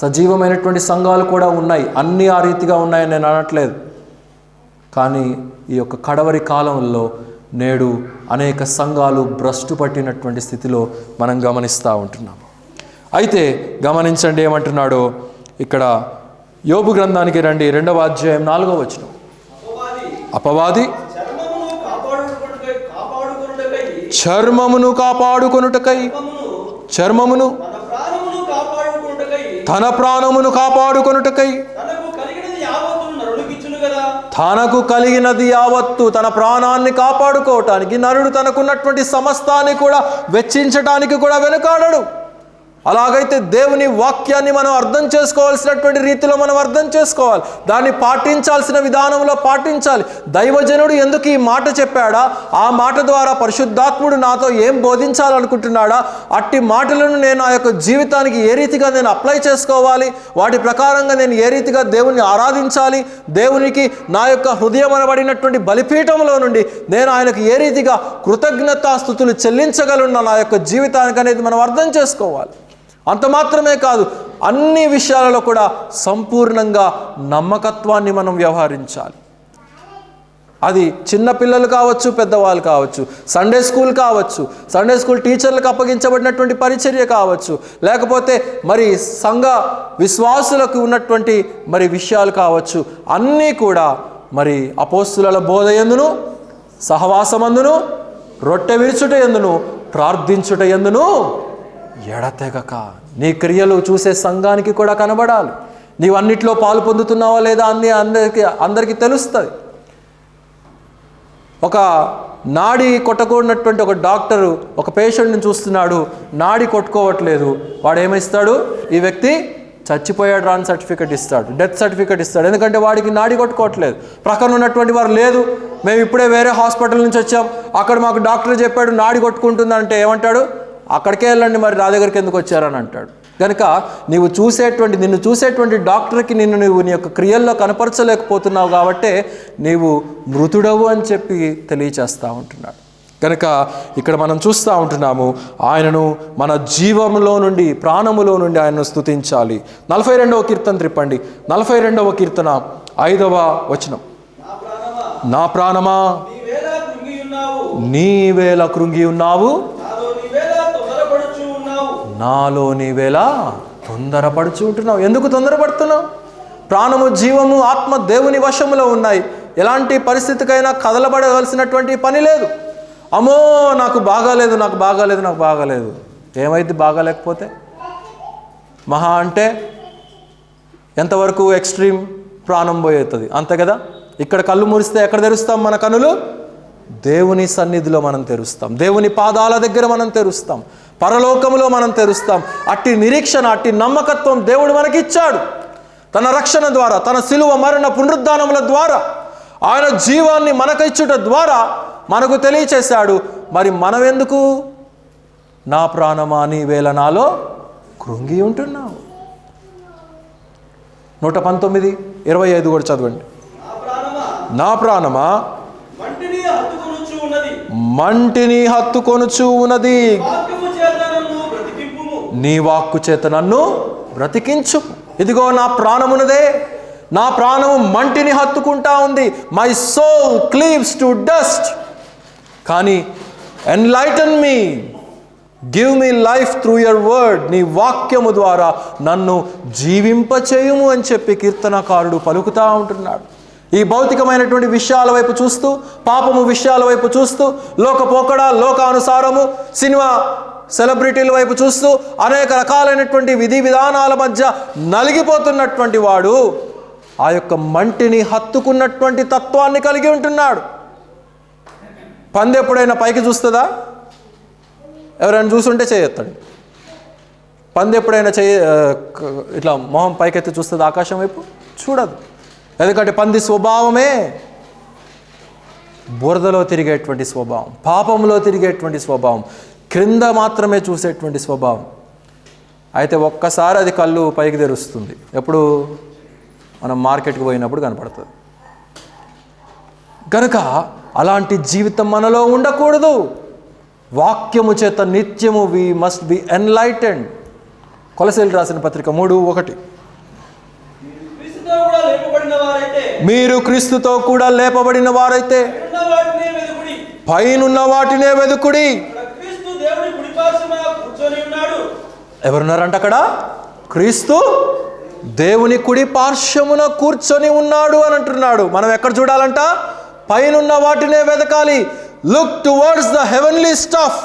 సజీవమైనటువంటి సంఘాలు కూడా ఉన్నాయి, అన్నీ ఆ రీతిగా ఉన్నాయని నేను అనట్లేదు. కానీ ఈ యొక్క కడవరి కాలంలో నేడు అనేక సంఘాలు భ్రష్టు పట్టినటువంటి స్థితిలో మనం గమనిస్తూ ఉంటున్నాం. అయితే గమనించండి ఏమంటున్నాడో ఇక్కడ. యోబు గ్రంథానికి రండి, 2వ అధ్యాయం 4వ వచనం. అపవాది చర్మమును కాపాడుకొనుటకై తన ప్రాణమును కాపాడుకొనుటకై తనకు కలిగినది యావత్తు, తన ప్రాణాన్ని కాపాడుకోవటానికి నరుడు తనకున్నటువంటి సమస్తాన్ని కూడా వెచ్చించటానికి కూడా వెనుకాడడు. అలాగైతే దేవుని వాక్యాన్ని మనం అర్థం చేసుకోవాల్సినటువంటి రీతిలో మనం అర్థం చేసుకోవాలి, దాన్ని పాటించాల్సిన విధానంలో పాటించాలి. దైవజనుడు ఎందుకు ఈ మాట చెప్పాడా, ఆ మాట ద్వారా పరిశుద్ధాత్ముడు నాతో ఏం బోధించాలనుకుంటున్నాడా, అట్టి మాటలను నేను ఆ యొక్క జీవితానికి ఏ రీతిగా నేను అప్లై చేసుకోవాలి, వాటి ప్రకారంగా నేను ఏ రీతిగా దేవుని ఆరాధించాలి, దేవునికి నా యొక్క హృదయం అనబడినటువంటి బలిపీఠంలో నుండి నేను ఆయనకు ఏ రీతిగా కృతజ్ఞతాస్తుతులు చెల్లించగలను నా యొక్క జీవితానికి అనేది మనం అర్థం చేసుకోవాలి. అంత మాత్రమే కాదు, అన్ని విషయాలలో కూడా సంపూర్ణంగా నమ్మకత్వాన్ని మనం వ్యవహరించాలి. అది చిన్నపిల్లలు కావచ్చు, పెద్దవాళ్ళు కావచ్చు, సండే స్కూల్ కావచ్చు, సండే స్కూల్ టీచర్లకు అప్పగించబడినటువంటి పరిచర్య కావచ్చు, లేకపోతే మరి సంఘ విశ్వాసులకు ఉన్నటువంటి మరి విషయాలు కావచ్చు, అన్నీ కూడా మరి అపోస్తుల బోధ యందును, సహవాసమందును, రొట్టె విరుచుట యందును, ప్రార్థించుట యందును ఎడతెగక. నీ క్రియలు చూసే సంఘానికి కూడా కనబడాలి. నీవు అన్నిట్లో పాలు పొందుతున్నావా లేదా అన్ని అందరికీ తెలుస్తుంది. ఒక నాడి కొట్టకూడనటువంటి ఒక డాక్టరు ఒక పేషెంట్ని చూస్తున్నాడు, నాడి కొట్టుకోవట్లేదు, వాడు ఏమిస్తాడు, ఈ వ్యక్తి చచ్చిపోయాడు రాని సర్టిఫికెట్ ఇస్తాడు, డెత్ సర్టిఫికెట్ ఇస్తాడు. ఎందుకంటే వాడికి నాడి కొట్టుకోవట్లేదు. ప్రక్కన ఉన్నటువంటి వారు లేదు, మేము ఇప్పుడే వేరే హాస్పిటల్ నుంచి వచ్చాం, అక్కడ మాకు డాక్టర్ చెప్పాడు నాడి కొట్టుకుంటుందంటే ఏమంటాడు, అక్కడికే వెళ్ళండి, మరి నా దగ్గరికి ఎందుకు వచ్చారని అంటాడు. కనుక నిన్ను చూసేటువంటి డాక్టర్కి నువ్వు నీ యొక్క క్రియల్లో కనపరచలేకపోతున్నావు కాబట్టే నీవు మృతుడవు అని చెప్పి తెలియచేస్తూ ఉంటున్నాడు. కనుక ఇక్కడ మనం చూస్తూ ఉంటున్నాము, ఆయనను మన జీవంలో నుండి, ప్రాణములో నుండి ఆయనను స్తుతించాలి. 42వ కీర్తన త్రిప్పండి, 42వ కీర్తన 5వ వచనం. నా ప్రాణమా నీవేళ కృంగి ఉన్నావు, నాలో నీవేలా తొందరపడుచు ఉంటున్నావు. ఎందుకు తొందరపడుతున్నావు? ప్రాణము, జీవము, ఆత్మ దేవుని వశములో ఉన్నాయి. ఎలాంటి పరిస్థితికైనా కదలబడవలసినటువంటి పని లేదు. అమ్మో నాకు బాగాలేదు, నాకు బాగాలేదు, నాకు బాగాలేదు. ఏమైంది బాగాలేకపోతే? మహా అంటే ఎంతవరకు ఎక్స్ట్రీమ్ ప్రాణం పోయేస్తుంది, అంతే కదా. ఇక్కడ కళ్ళు మూరిస్తే ఎక్కడ తెరుస్తాం మన కనులు? దేవుని సన్నిధిలో మనం తెరుస్తాం, దేవుని పాదాల దగ్గర మనం తెరుస్తాం, పరలోకములో మనం తెరుస్తాం. అట్టి నిరీక్షణ, అట్టి నమ్మకత్వం దేవుడు మనకిచ్చాడు. తన రక్షణ ద్వారా, తన శిలువ మరణ పునరుద్ధానముల ద్వారా, ఆయన జీవాన్ని మనకిచ్చుట ద్వారా మనకు తెలియచేశాడు. మరి మనం ఎందుకు నా ప్రాణమా నీవేళ నాలో కృంగి ఉంటున్నావు? 119:25 కూడా చదవండి. నా ప్రాణమా మంటిని హత్తుకొనుచు ఉన్నది, నీ వాక్కు చేత నన్ను బ్రతికించు. ఇదిగో నా ప్రాణమున్నదే, నా ప్రాణము మంటిని హత్తుకుంటా ఉంది. My soul cleaves to dust. కానీ enlighten me, give me life through your word. నీ వాక్యము ద్వారా నన్ను జీవింపచేయుము అని చెప్పి కీర్తనకారుడు పలుకుతూ ఉంటున్నాడు. ఈ భౌతికమైనటువంటి విషయాల వైపు చూస్తూ, పాపము విషయాల వైపు చూస్తూ, లోకపోకడ, లోకానుసారము, సినిమా సెలబ్రిటీల వైపు చూస్తూ, అనేక రకాలైనటువంటి విధి విధానాల మధ్య నలిగిపోతున్నటువంటి వాడు ఆ యొక్క మంటిని హత్తుకున్నటువంటి తత్వాన్ని కలిగి ఉంటున్నాడు. పంది ఎప్పుడైనా పైకి చూస్తుందా? ఎవరైనా చూసుంటే చేయొత్తాడు. పంది ఎప్పుడైనా ఇట్లా మొహం పైకెత్తి చూస్తుంది ఆకాశం వైపు? చూడదు. ఎందుకంటే పంది స్వభావమే బురదలో తిరిగేటువంటి స్వభావం, పాపంలో తిరిగేటువంటి స్వభావం, క్రింద మాత్రమే చూసేటువంటి స్వభావం. అయితే ఒక్కసారి అది కళ్ళు పైకి తెరుస్తుంది. ఎప్పుడు? మనం మార్కెట్కి పోయినప్పుడు కనపడుతుంది. కనుక అలాంటి జీవితం మనలో ఉండకూడదు. వాక్యము చేత నిత్యము వి మస్ట్ బి ఎన్లైటెండ్. కొలస్సీయులకు రాసిన పత్రిక 3:1. మీరు క్రీస్తుతో కూడా లేపబడిన వారైతే పైనున్న వాటినే వెదుకుడి. ఎవరున్నారంట అక్కడ? క్రీస్తు దేవుని కుడి పార్శ్వమున కూర్చొని ఉన్నాడు అని అంటున్నాడు. మనం ఎక్కడ చూడాలంట? పైనున్న వాటినే వెతకాలి. Look towards the heavenly stuff.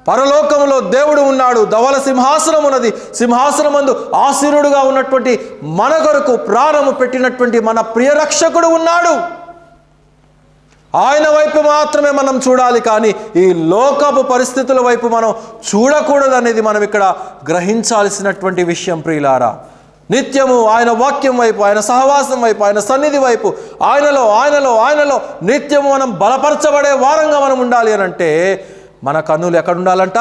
పరలోకంలో దేవుడు ఉన్నాడు. ధవల సింహాసనం ఉన్నది. సింహాసనమందు ఆసీనుడుగా ఉన్నటువంటి మన కొరకు ప్రాణము పెట్టినటువంటి మన ప్రియ రక్షకుడు ఉన్నాడు. ఆయన వైపు మాత్రమే మనం చూడాలి, కానీ ఈ లోకపు పరిస్థితుల వైపు మనం చూడకూడదు అనేది మనం ఇక్కడ గ్రహించాల్సినటువంటి విషయం ప్రియులారా. నిత్యము ఆయన వాక్యం వైపు, ఆయన సహవాసం వైపు, ఆయన సన్నిధి వైపు, ఆయనలో నిత్యము మనం బలపరచబడే వారంగా మనం ఉండాలి అని అంటే మన కన్నులు ఎక్కడ ఉండాలంట?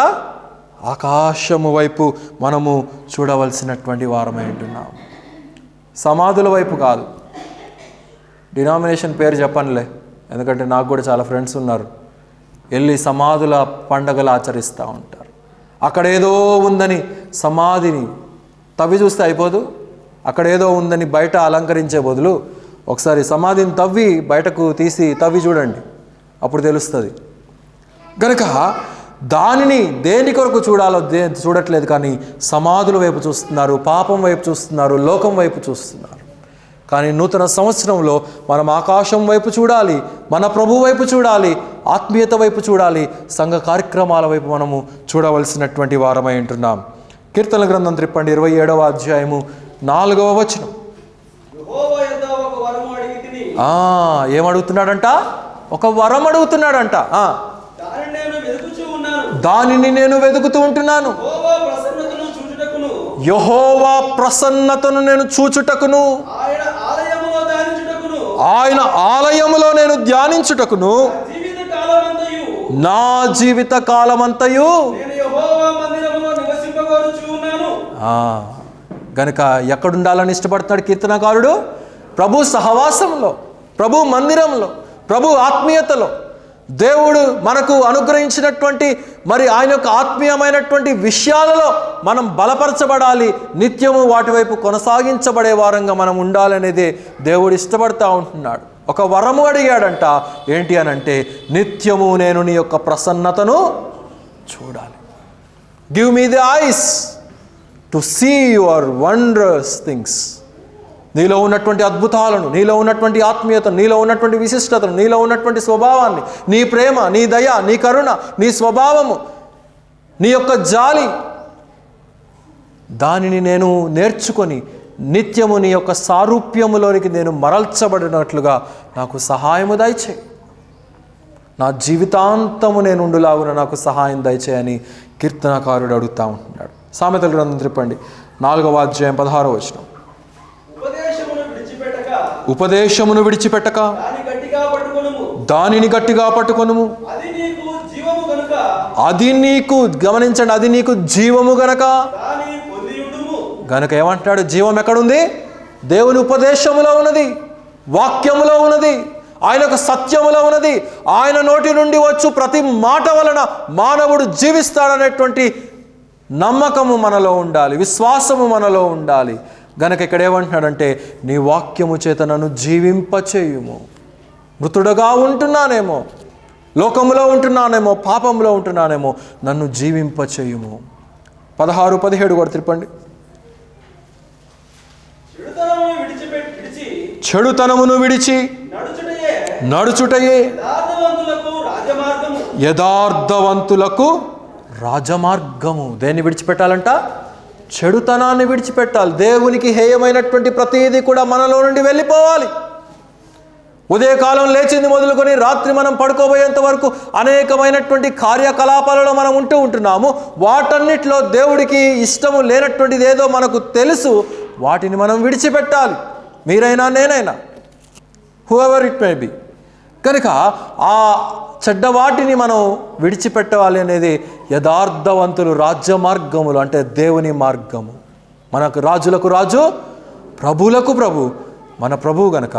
ఆకాశము వైపు మనము చూడవలసినటువంటి వారమై ఉంటున్నాం. సమాధుల వైపు కాదు. డినామినేషన్ పేరు చెప్పనులే, ఎందుకంటే నాకు కూడా చాలా ఫ్రెండ్స్ ఉన్నారు. వెళ్ళి సమాధుల పండగలు ఆచరిస్తూ ఉంటారు. అక్కడ ఏదో ఉందని సమాధిని తవ్వి చూస్తే అయిపోదు. అక్కడ ఏదో ఉందని బయట అలంకరించే బదులు ఒకసారి సమాధిని తవ్వి బయటకు తీసి తవ్వి చూడండి, అప్పుడు తెలుస్తుంది. కనుక దానిని దేని కొరకు చూడాలో చూడట్లేదు, కానీ సమాధుల వైపు చూస్తున్నారు, పాపం వైపు చూస్తున్నారు, లోకం వైపు చూస్తున్నారు. కానీ నూతన సంవత్సరంలో మనం ఆకాశం వైపు చూడాలి, మన ప్రభు వైపు చూడాలి, ఆత్మీయత వైపు చూడాలి, సంఘ కార్యక్రమాల వైపు మనము చూడవలసినటువంటి వారమై ఉంటున్నాం. కీర్తనల గ్రంథం త్రిప్పండి 27వ అధ్యాయము 4వ వచనం. ఏమడుగుతున్నాడంట? ఒక వరం అడుగుతున్నాడంట. దానిని నేను వెతుకుతూ ఉంటున్నాను. యెహోవా ప్రసన్నతను నేను చూచుటకును, ఆయన ఆలయములో నేను ధ్యానించుటకును నా జీవిత కాలమంతయు. గనుక ఎక్కడుండాలని ఇష్టపడుతున్నాడు కీర్తనకారుడు? ప్రభు సహవాసంలో, ప్రభు మందిరంలో, ప్రభు ఆత్మీయతలో, దేవుడు మనకు అనుగ్రహించినటువంటి మరి ఆయన యొక్క ఆత్మీయమైనటువంటి విషయాలలో మనం బలపరచబడాలి, నిత్యము వాటి వైపు కొనసాగించబడే వారంగా మనం ఉండాలనేదే దేవుడు ఇష్టపడతా ఉంటున్నాడు. ఒక వరము అడిగాడంట. ఏంటి అని అంటే, నిత్యము నేను నీ యొక్క ప్రసన్నతను చూడాలి. Give me the eyes to see your wondrous things. నీలో ఉన్నటువంటి అద్భుతాలను, నీలో ఉన్నటువంటి ఆత్మీయతను, నీలో ఉన్నటువంటి విశిష్టతను, నీలో ఉన్నటువంటి స్వభావాన్ని, నీ ప్రేమ, నీ దయ, నీ కరుణ, నీ స్వభావము, నీ యొక్క జాలి, దానిని నేను నేర్చుకొని నిత్యము నీ యొక్క సారూప్యములోనికి నేను మరల్చబడినట్లుగా నాకు సహాయము దయచేయి. నా జీవితాంతము నేను ఉండులాగున నాకు సహాయం దయచేయని కీర్తనకారుడు అడుగుతూ ఉంటున్నాడు. సామెతల గ్రంథం త్రిప్పండి 4వ అధ్యాయం 16వ వచనం. ఉపదేశమును విడిచిపెట్టక దానిని గట్టిగా పట్టుకొనుము, అది నీకు, గమనించండి, అది నీకు జీవము గనక. గనక ఏమంటున్నాడు? జీవం ఎక్కడుంది? దేవుని ఉపదేశములో ఉన్నది, వాక్యములో ఉన్నది, ఆయన యొక్క సత్యములో ఉన్నది. ఆయన నోటి నుండి వచ్చు ప్రతి మాట వలన మానవుడు జీవిస్తాడనేటువంటి నమ్మకము మనలో ఉండాలి, విశ్వాసము మనలో ఉండాలి. గనక ఇక్కడ ఏమంటున్నాడంటే, నీ వాక్యము చేత నన్ను జీవింపచేయుము. మృతుడుగా ఉంటున్నానేమో, లోకములో ఉంటున్నానేమో, పాపంలో ఉంటున్నానేమో, నన్ను జీవింపచేయుము. 16, 17 కూడా తిప్పండి. చెడుతనమును విడిచి నడుచుటయే యథార్థవంతులకు రాజమార్గము. దేన్ని విడిచిపెట్టాలంట? చెడుతనాన్ని విడిచిపెట్టాలి. దేవునికి హేయమైనటువంటి ప్రతిదీ కూడా మనలో నుండి వెళ్ళిపోవాలి. ఉదయకాలం లేచింది మొదలుకొని రాత్రి మనం పడుకోబోయేంత వరకు అనేకమైనటువంటి కార్యకలాపాలలో మనం ఉంటున్నాము. వాటన్నిటిలో దేవుడికి ఇష్టము లేనటువంటిది ఏదో మనకు తెలుసు. వాటిని మనం విడిచిపెట్టాలి, మీరైనా నేనైనా, హూఎవర్ ఇట్ మే బి. కనుక ఆ చెడ్డ వాటిని మనం విడిచిపెట్టాలి అనేది యథార్థవంతులు రాజ్య మార్గములు, అంటే దేవుని మార్గము. మనకు రాజులకు రాజు, ప్రభువులకు ప్రభు, మన ప్రభువు గనక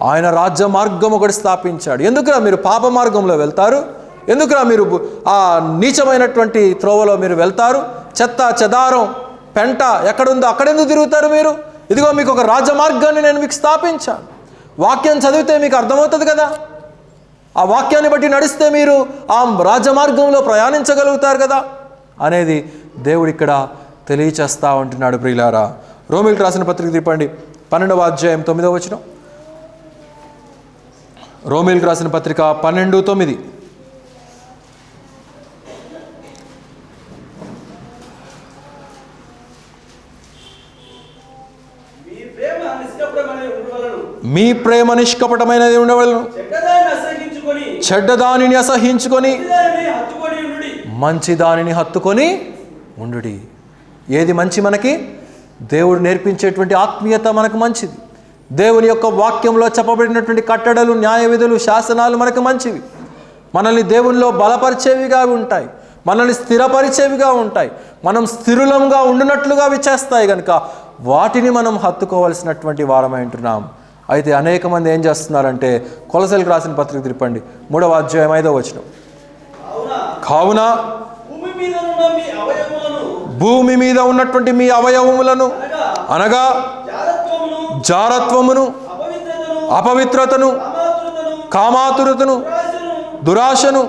ఆయన రాజ్య మార్గం ఒకటి స్థాపించాడు. ఎందుకురా మీరు పాప మార్గంలో వెళ్తారు? ఎందుకురా మీరు ఆ నీచమైనటువంటి త్రోవలో మీరు వెళ్తారు? చెత్త చెదారం పెంట ఎక్కడుందో అక్కడెందుకు తిరుగుతారు మీరు? ఇదిగో మీకు ఒక రాజమార్గాన్ని నేను మీకు స్థాపించాను. వాక్యం చదివితే మీకు అర్థమవుతుంది కదా. ఆ వాక్యాన్ని బట్టి నడిస్తే మీరు ఆ రాజమార్గంలో ప్రయాణించగలుగుతారు కదా అనేది దేవుడు ఇక్కడ తెలియచేస్తూ ఉంటున్నాడు. ప్రియులారా, రోమీయులకు రాసిన పత్రిక తిప్పండి, 12వ అధ్యాయం 9వ వచనం. రోమీయులకు రాసిన పత్రిక 12:9. మీ ప్రేమ నిష్కపటమైనది ఉండవలను, చెడ్డదానిని అసహించుకొని మంచి దానిని హత్తుకొని ఉండుడి. ఏది మంచి? మనకి దేవుడు నేర్పించేటువంటి ఆత్మీయత మనకు మంచిది. దేవుని యొక్క వాక్యంలో చెప్పబడినటువంటి కట్టడలు, న్యాయ విధులు, శాసనాలు మనకు మంచివి. మనల్ని దేవునిలో బలపరిచేవిగా ఉంటాయి, మనల్ని స్థిరపరిచేవిగా ఉంటాయి, మనం స్థిరులంగా ఉండినట్లుగా అవి చేస్తాయి. కనుక వాటిని మనం హత్తుకోవాల్సినటువంటి వారమై ఉంటున్నాం. అయితే అనేక మంది ఏం చేస్తున్నారంటే, కొలసలకు రాసిన పత్రిక తిప్పండి, 3వ అధ్యాయం 5వ వచనం. కావున భూమి మీద ఉన్నటువంటి మీ అవయవములను అనగా జారత్వమును, అపవిత్రతను, కామాతురతను, దురాశను,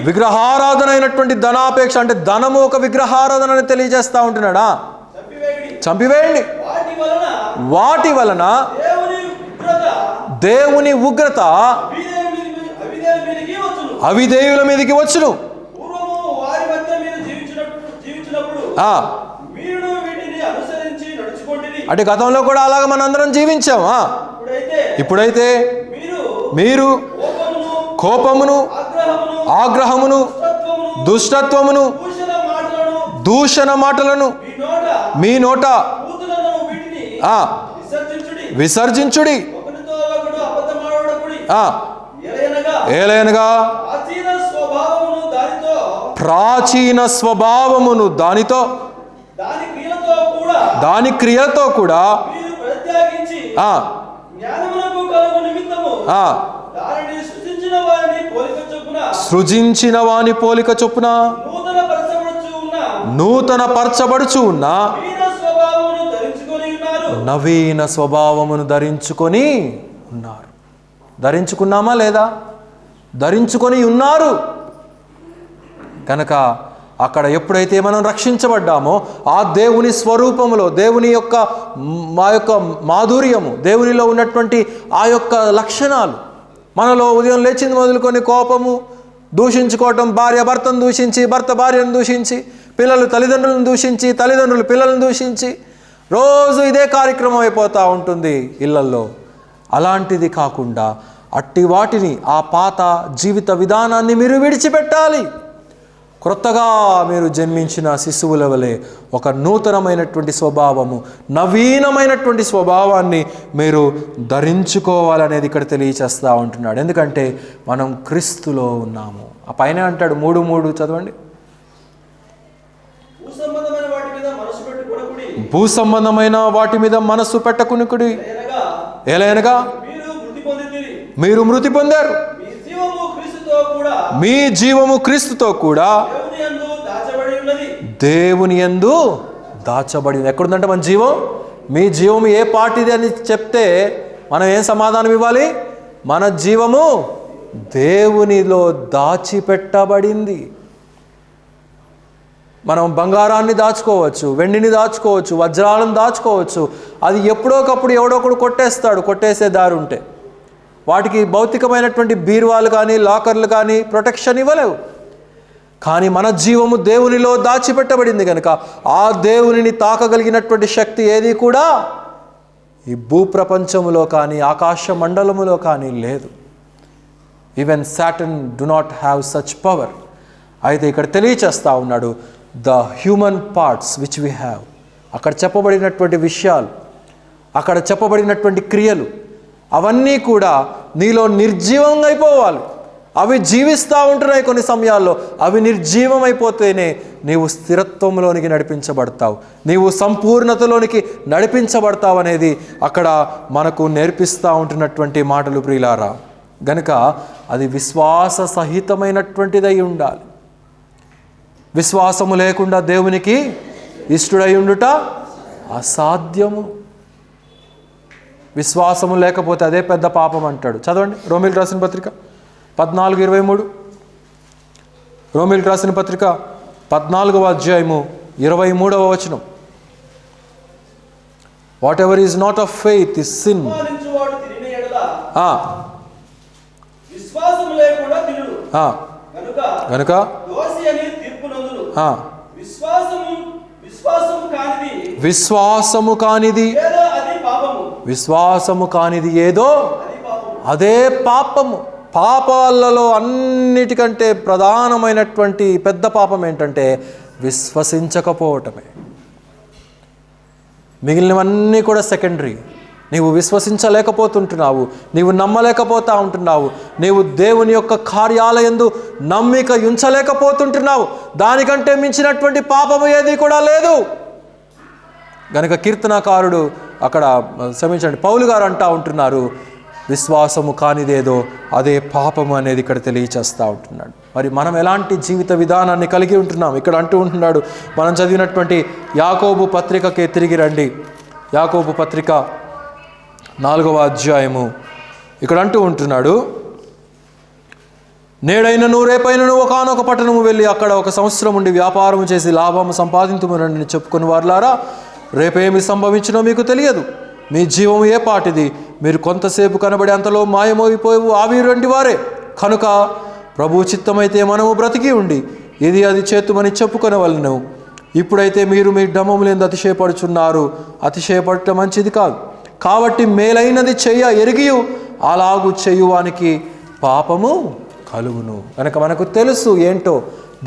విగ్రహారాధనైనటువంటి ధనాపేక్ష, అంటే ధనము ఒక విగ్రహారాధన అని తెలియజేస్తా ఉంటున్నాడా? చంపివేయండి. వాటి వలన దేవుని ఉగ్రత అవిధేయుల మీదకి వచ్చును. అంటే గతంలో కూడా అలాగ మనందరం జీవించామా? ఇప్పుడైతే మీరు కోపమును, ఆగ్రహమును, దుష్టత్వమును, దూషణ మాటలను మీ నోట విసర్జించుడి. ఏలయనగా ప్రాచీన స్వభావమును దానితో, దాని క్రియలతో కూడా సృజించిన వాని పోలిక చొప్పున నూతన పరచబడుచు ఉన్న నవీన స్వభావమును ధరించుకొని ఉన్నారు. ధరించుకున్నామా లేదా? ధరించుకొని ఉన్నారు. కనుక అక్కడ ఎప్పుడైతే మనం రక్షించబడ్డామో ఆ దేవుని స్వరూపములో, దేవుని యొక్క మా యొక్క మాధుర్యము, దేవునిలో ఉన్నటువంటి ఆ యొక్క లక్షణాలు మనలో ఉదయం లేచింది మొదలుకొని కోపము, దూషించుకోవటం, భార్య భర్తను దూషించి, భర్త భార్యను దూషించి, పిల్లలు తల్లిదండ్రులను దూషించి, తల్లిదండ్రులు పిల్లలను దూషించి, రోజు ఇదే కార్యక్రమం అయిపోతూ ఉంటుంది ఇళ్లల్లో. అలాంటిది కాకుండా అట్టి వాటిని, ఆ పాత జీవిత విధానాన్ని మీరు విడిచిపెట్టాలి. క్రొత్తగా మీరు జన్మించిన శిశువుల వలె ఒక నూతనమైనటువంటి స్వభావము, నవీనమైనటువంటి స్వభావాన్ని మీరు ధరించుకోవాలనేది ఇక్కడ తెలియచేస్తూ ఉంటున్నాడు. ఎందుకంటే మనం క్రీస్తులో ఉన్నాము. ఆ పైన అంటాడు 3:3 చదవండి. భూ సంబంధమైన వాటి మీద మనస్సు పెట్టకునికుడి, ఎలయనగా మీరు మృతి పొందారు, మీ జీవము క్రీస్తుతో కూడా దేవుని యందు దాచబడి. ఎక్కడుందంటే మన జీవం, మీ జీవము ఏ పాటిది అని చెప్తే మనం ఏం సమాధానం ఇవ్వాలి? మన జీవము దేవునిలో దాచిపెట్టబడింది. మనం బంగారాన్ని దాచుకోవచ్చు, వెండిని దాచుకోవచ్చు, వజ్రాలను దాచుకోవచ్చు. అది ఎప్పుడోకప్పుడు ఎవడోకడు కొట్టేసే దారి ఉంటే వాటికి భౌతికమైనటువంటి బీరువాలు కానీ, లాకర్లు కానీ ప్రొటెక్షన్ ఇవ్వలేవు. కానీ మన జీవము దేవునిలో దాచిపెట్టబడింది కనుక ఆ దేవునిని తాకగలిగినటువంటి శక్తి ఏది కూడా ఈ భూప్రపంచములో కానీ, ఆకాశ మండలములో కానీ లేదు. Even Satan do not have such power. అయితే ఇక్కడ తెలియచేస్తూ ఉన్నాడు, the human parts which we have. అక్కడ చెప్పబడినటువంటి విషయాలు, అక్కడ చెప్పబడినటువంటి క్రియలు అవన్నీ కూడా నీలో నిర్జీవంగా అయిపోవాలి. అవి జీవిస్తూ ఉంటున్నాయి కొన్ని సమయాల్లో. అవి నిర్జీవమైపోతేనే నీవు స్థిరత్వంలోనికి నడిపించబడతావు, నీవు సంపూర్ణతలోనికి నడిపించబడతావు అనేది అక్కడ మనకు నేర్పిస్తూ ఉంటున్నటువంటి మాటలు ప్రియులారా. గనుక అది విశ్వాస సహితమైనటువంటిదై ఉండాలి. విశ్వాసము లేకుండా దేవునికి ఇష్టడై ఉండుట అసాధ్యము. విశ్వాసము లేకపోతే అదే పెద్ద పాపం అంటాడు. చదవండి రోమీయులకు రాసిన పత్రిక 14:23. రోమీయులకు రాసిన పత్రిక 14వ అధ్యాయము 23వ వచనం. What ever is not of faith is sin. గనుక విశ్వాసము కానిది ఏదో అదే పాపము. పాపాలలో అన్నిటికంటే ప్రధానమైనటువంటి పెద్ద పాపం ఏంటంటే విశ్వసించకపోవటమే. మిగిలినవన్నీ కూడా సెకండరీ. నీవు విశ్వసించలేకపోతుంటున్నావు, నీవు నమ్మలేకపోతా ఉంటున్నావు, నీవు దేవుని యొక్క కార్యాలయందు నమ్మిక ఉంచలేకపోతుంటున్నావు. దానికంటే మించినటువంటి పాపము ఏది కూడా లేదు. గనుక కీర్తనకారుడు అక్కడ పౌలు గారు అంటూ ఉంటున్నారు, విశ్వాసము కానిదేదో అదే పాపము అనేది ఇక్కడ తెలియచేస్తూ ఉంటున్నాడు. మరి మనం ఎలాంటి జీవిత విధానాన్ని కలిగి ఉంటున్నాం? ఇక్కడ అంటూ ఉంటున్నాడు, మనం చదివినటువంటి యాకోబు పత్రికకే తిరిగి రండి. యాకోబు పత్రిక 4వ అధ్యాయము. ఇక్కడ అంటూ ఉంటున్నాడు, నేడైనను రేపైనను ఒకానొక పట్టణము వెళ్ళి అక్కడ 1 సంవత్సరం ఉండి వ్యాపారం చేసి లాభము సంపాదించుమని చెప్పుకుని వారులారా, రేపేమి సంభవించినో మీకు తెలియదు. మీ జీవం ఏ పాటిది? మీరు కొంతసేపు కనబడి అంతలో మాయమైపోయి ఆవిరండి వారే. కనుక ప్రభు చిత్తమైతే మనము బ్రతికి ఉండి ఇది అది చేతుమని చెప్పుకొనవలెను. ఇప్పుడైతే మీరు మీ డమ్మములందు అతిశయపడుచున్నారు. అతిశయపడటం మంచిది కాదు. కాబట్టి మేలైనది చెయ్య ఎరిగియు అలాగు చేయువానికి పాపము కలుగును. కనుక మనకు తెలుసు ఏంటో,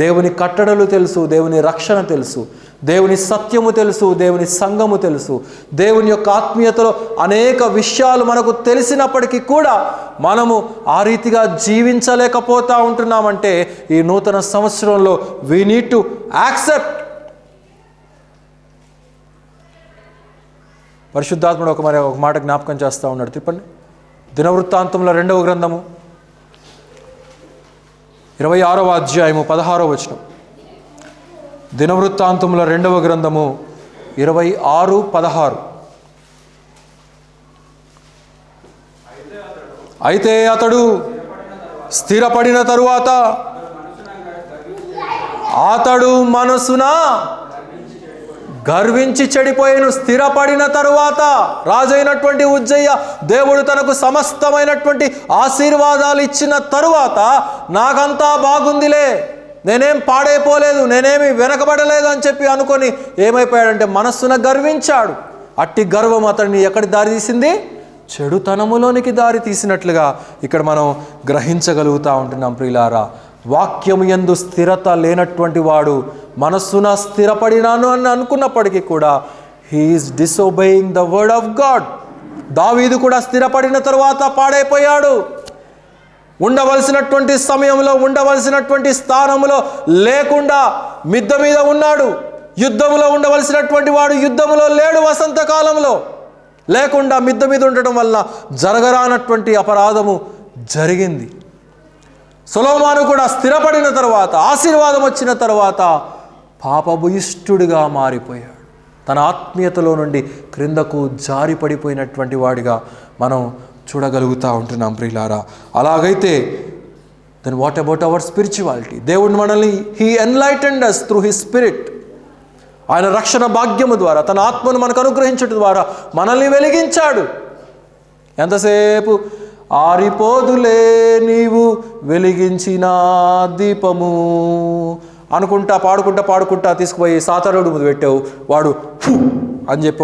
దేవుని కట్టడలు తెలుసు, దేవుని రక్షణ తెలుసు, దేవుని సత్యము తెలుసు, దేవుని సంఘము తెలుసు, దేవుని యొక్క ఆత్మీయతలో అనేక విషయాలు మనకు తెలిసినప్పటికీ కూడా మనము ఆ రీతిగా జీవించలేకపోతూ ఉంటున్నామంటే ఈ నూతన సంవత్సరంలో వీ నీడ్ టు యాక్సెప్ట్. పరిశుద్ధాత్ముడు ఒక మాట జ్ఞాపకం చేస్తూ ఉన్నాడు. తిప్పండి. దినవృత్తాంతముల 2వ గ్రంథము 26వ అధ్యాయము 16వ వచనం. దినవృత్తాంతముల 2వ గ్రంథము 26:16. అయితే అతడు స్థిరపడిన తరువాత అతడు మనసున గర్వించి చెడిపోయేను. స్థిరపడిన తరువాత రాజైనటువంటి ఉజ్జయ్య దేవుడు తనకు సమస్తమైనటువంటి ఆశీర్వాదాలు ఇచ్చిన తరువాత నాకంతా బాగుందిలే, నేనేం పాడైపోలేదు, నేనేమి వెనకబడలేదు అని చెప్పి అనుకొని ఏమైపోయాడంటే మనస్సున గర్వించాడు. అట్టి గర్వం అతన్ని ఎక్కడి దారి తీసింది? చెడుతనములోనికి దారి తీసినట్లుగా ఇక్కడ మనం గ్రహించగలుగుతూ ఉంటున్నాం. ప్రియులారా, వాక్యము యందు స్థిరత లేనటువంటి వాడు మనస్సున స్థిరపడినాను అని అనుకున్నప్పటికీ కూడా he is disobeying the word of God. దావీదు కూడా స్థిరపడిన తరువాత పాడైపోయాడు. ఉండవలసినటువంటి సమయంలో ఉండవలసినటువంటి స్థానంలో లేకుండా మిద్దె మీద ఉన్నాడు. యుద్ధంలో ఉండవలసినటువంటి వాడు యుద్ధంలో లేడు. వసంతకాలంలో లేకుండా మిద్దె మీద ఉండటం వల్ల జరగరానటువంటి అపరాధము జరిగింది. సొలొమోను కూడా స్థిరపడిన తర్వాత, ఆశీర్వాదం వచ్చిన తర్వాత పాపభూయిష్ఠుడిగా మారిపోయాడు. తన ఆత్మీయతలో నుండి క్రిందకు జారిపడిపోయినటువంటి వాడిగా మనం చూడగలుగుతూ ఉంటున్నాం. ప్రియులారా, అలాగైతే then what about our spirituality? దేవుడు మనల్ని he enlightened us through his spirit. ఆయన రక్షణ భాగ్యము ద్వారా తన ఆత్మను మనకు అనుగ్రహించడం ద్వారా మనల్ని వెలిగించాడు. ఎంతసేపు ఆరిపోదులే నీవు వెలిగించిన దీపము అనుకుంటా పాడుకుంటా తీసుకుపోయి సాతానుడి ముందు పెట్టావు, వాడు ఫు అని చెప్పి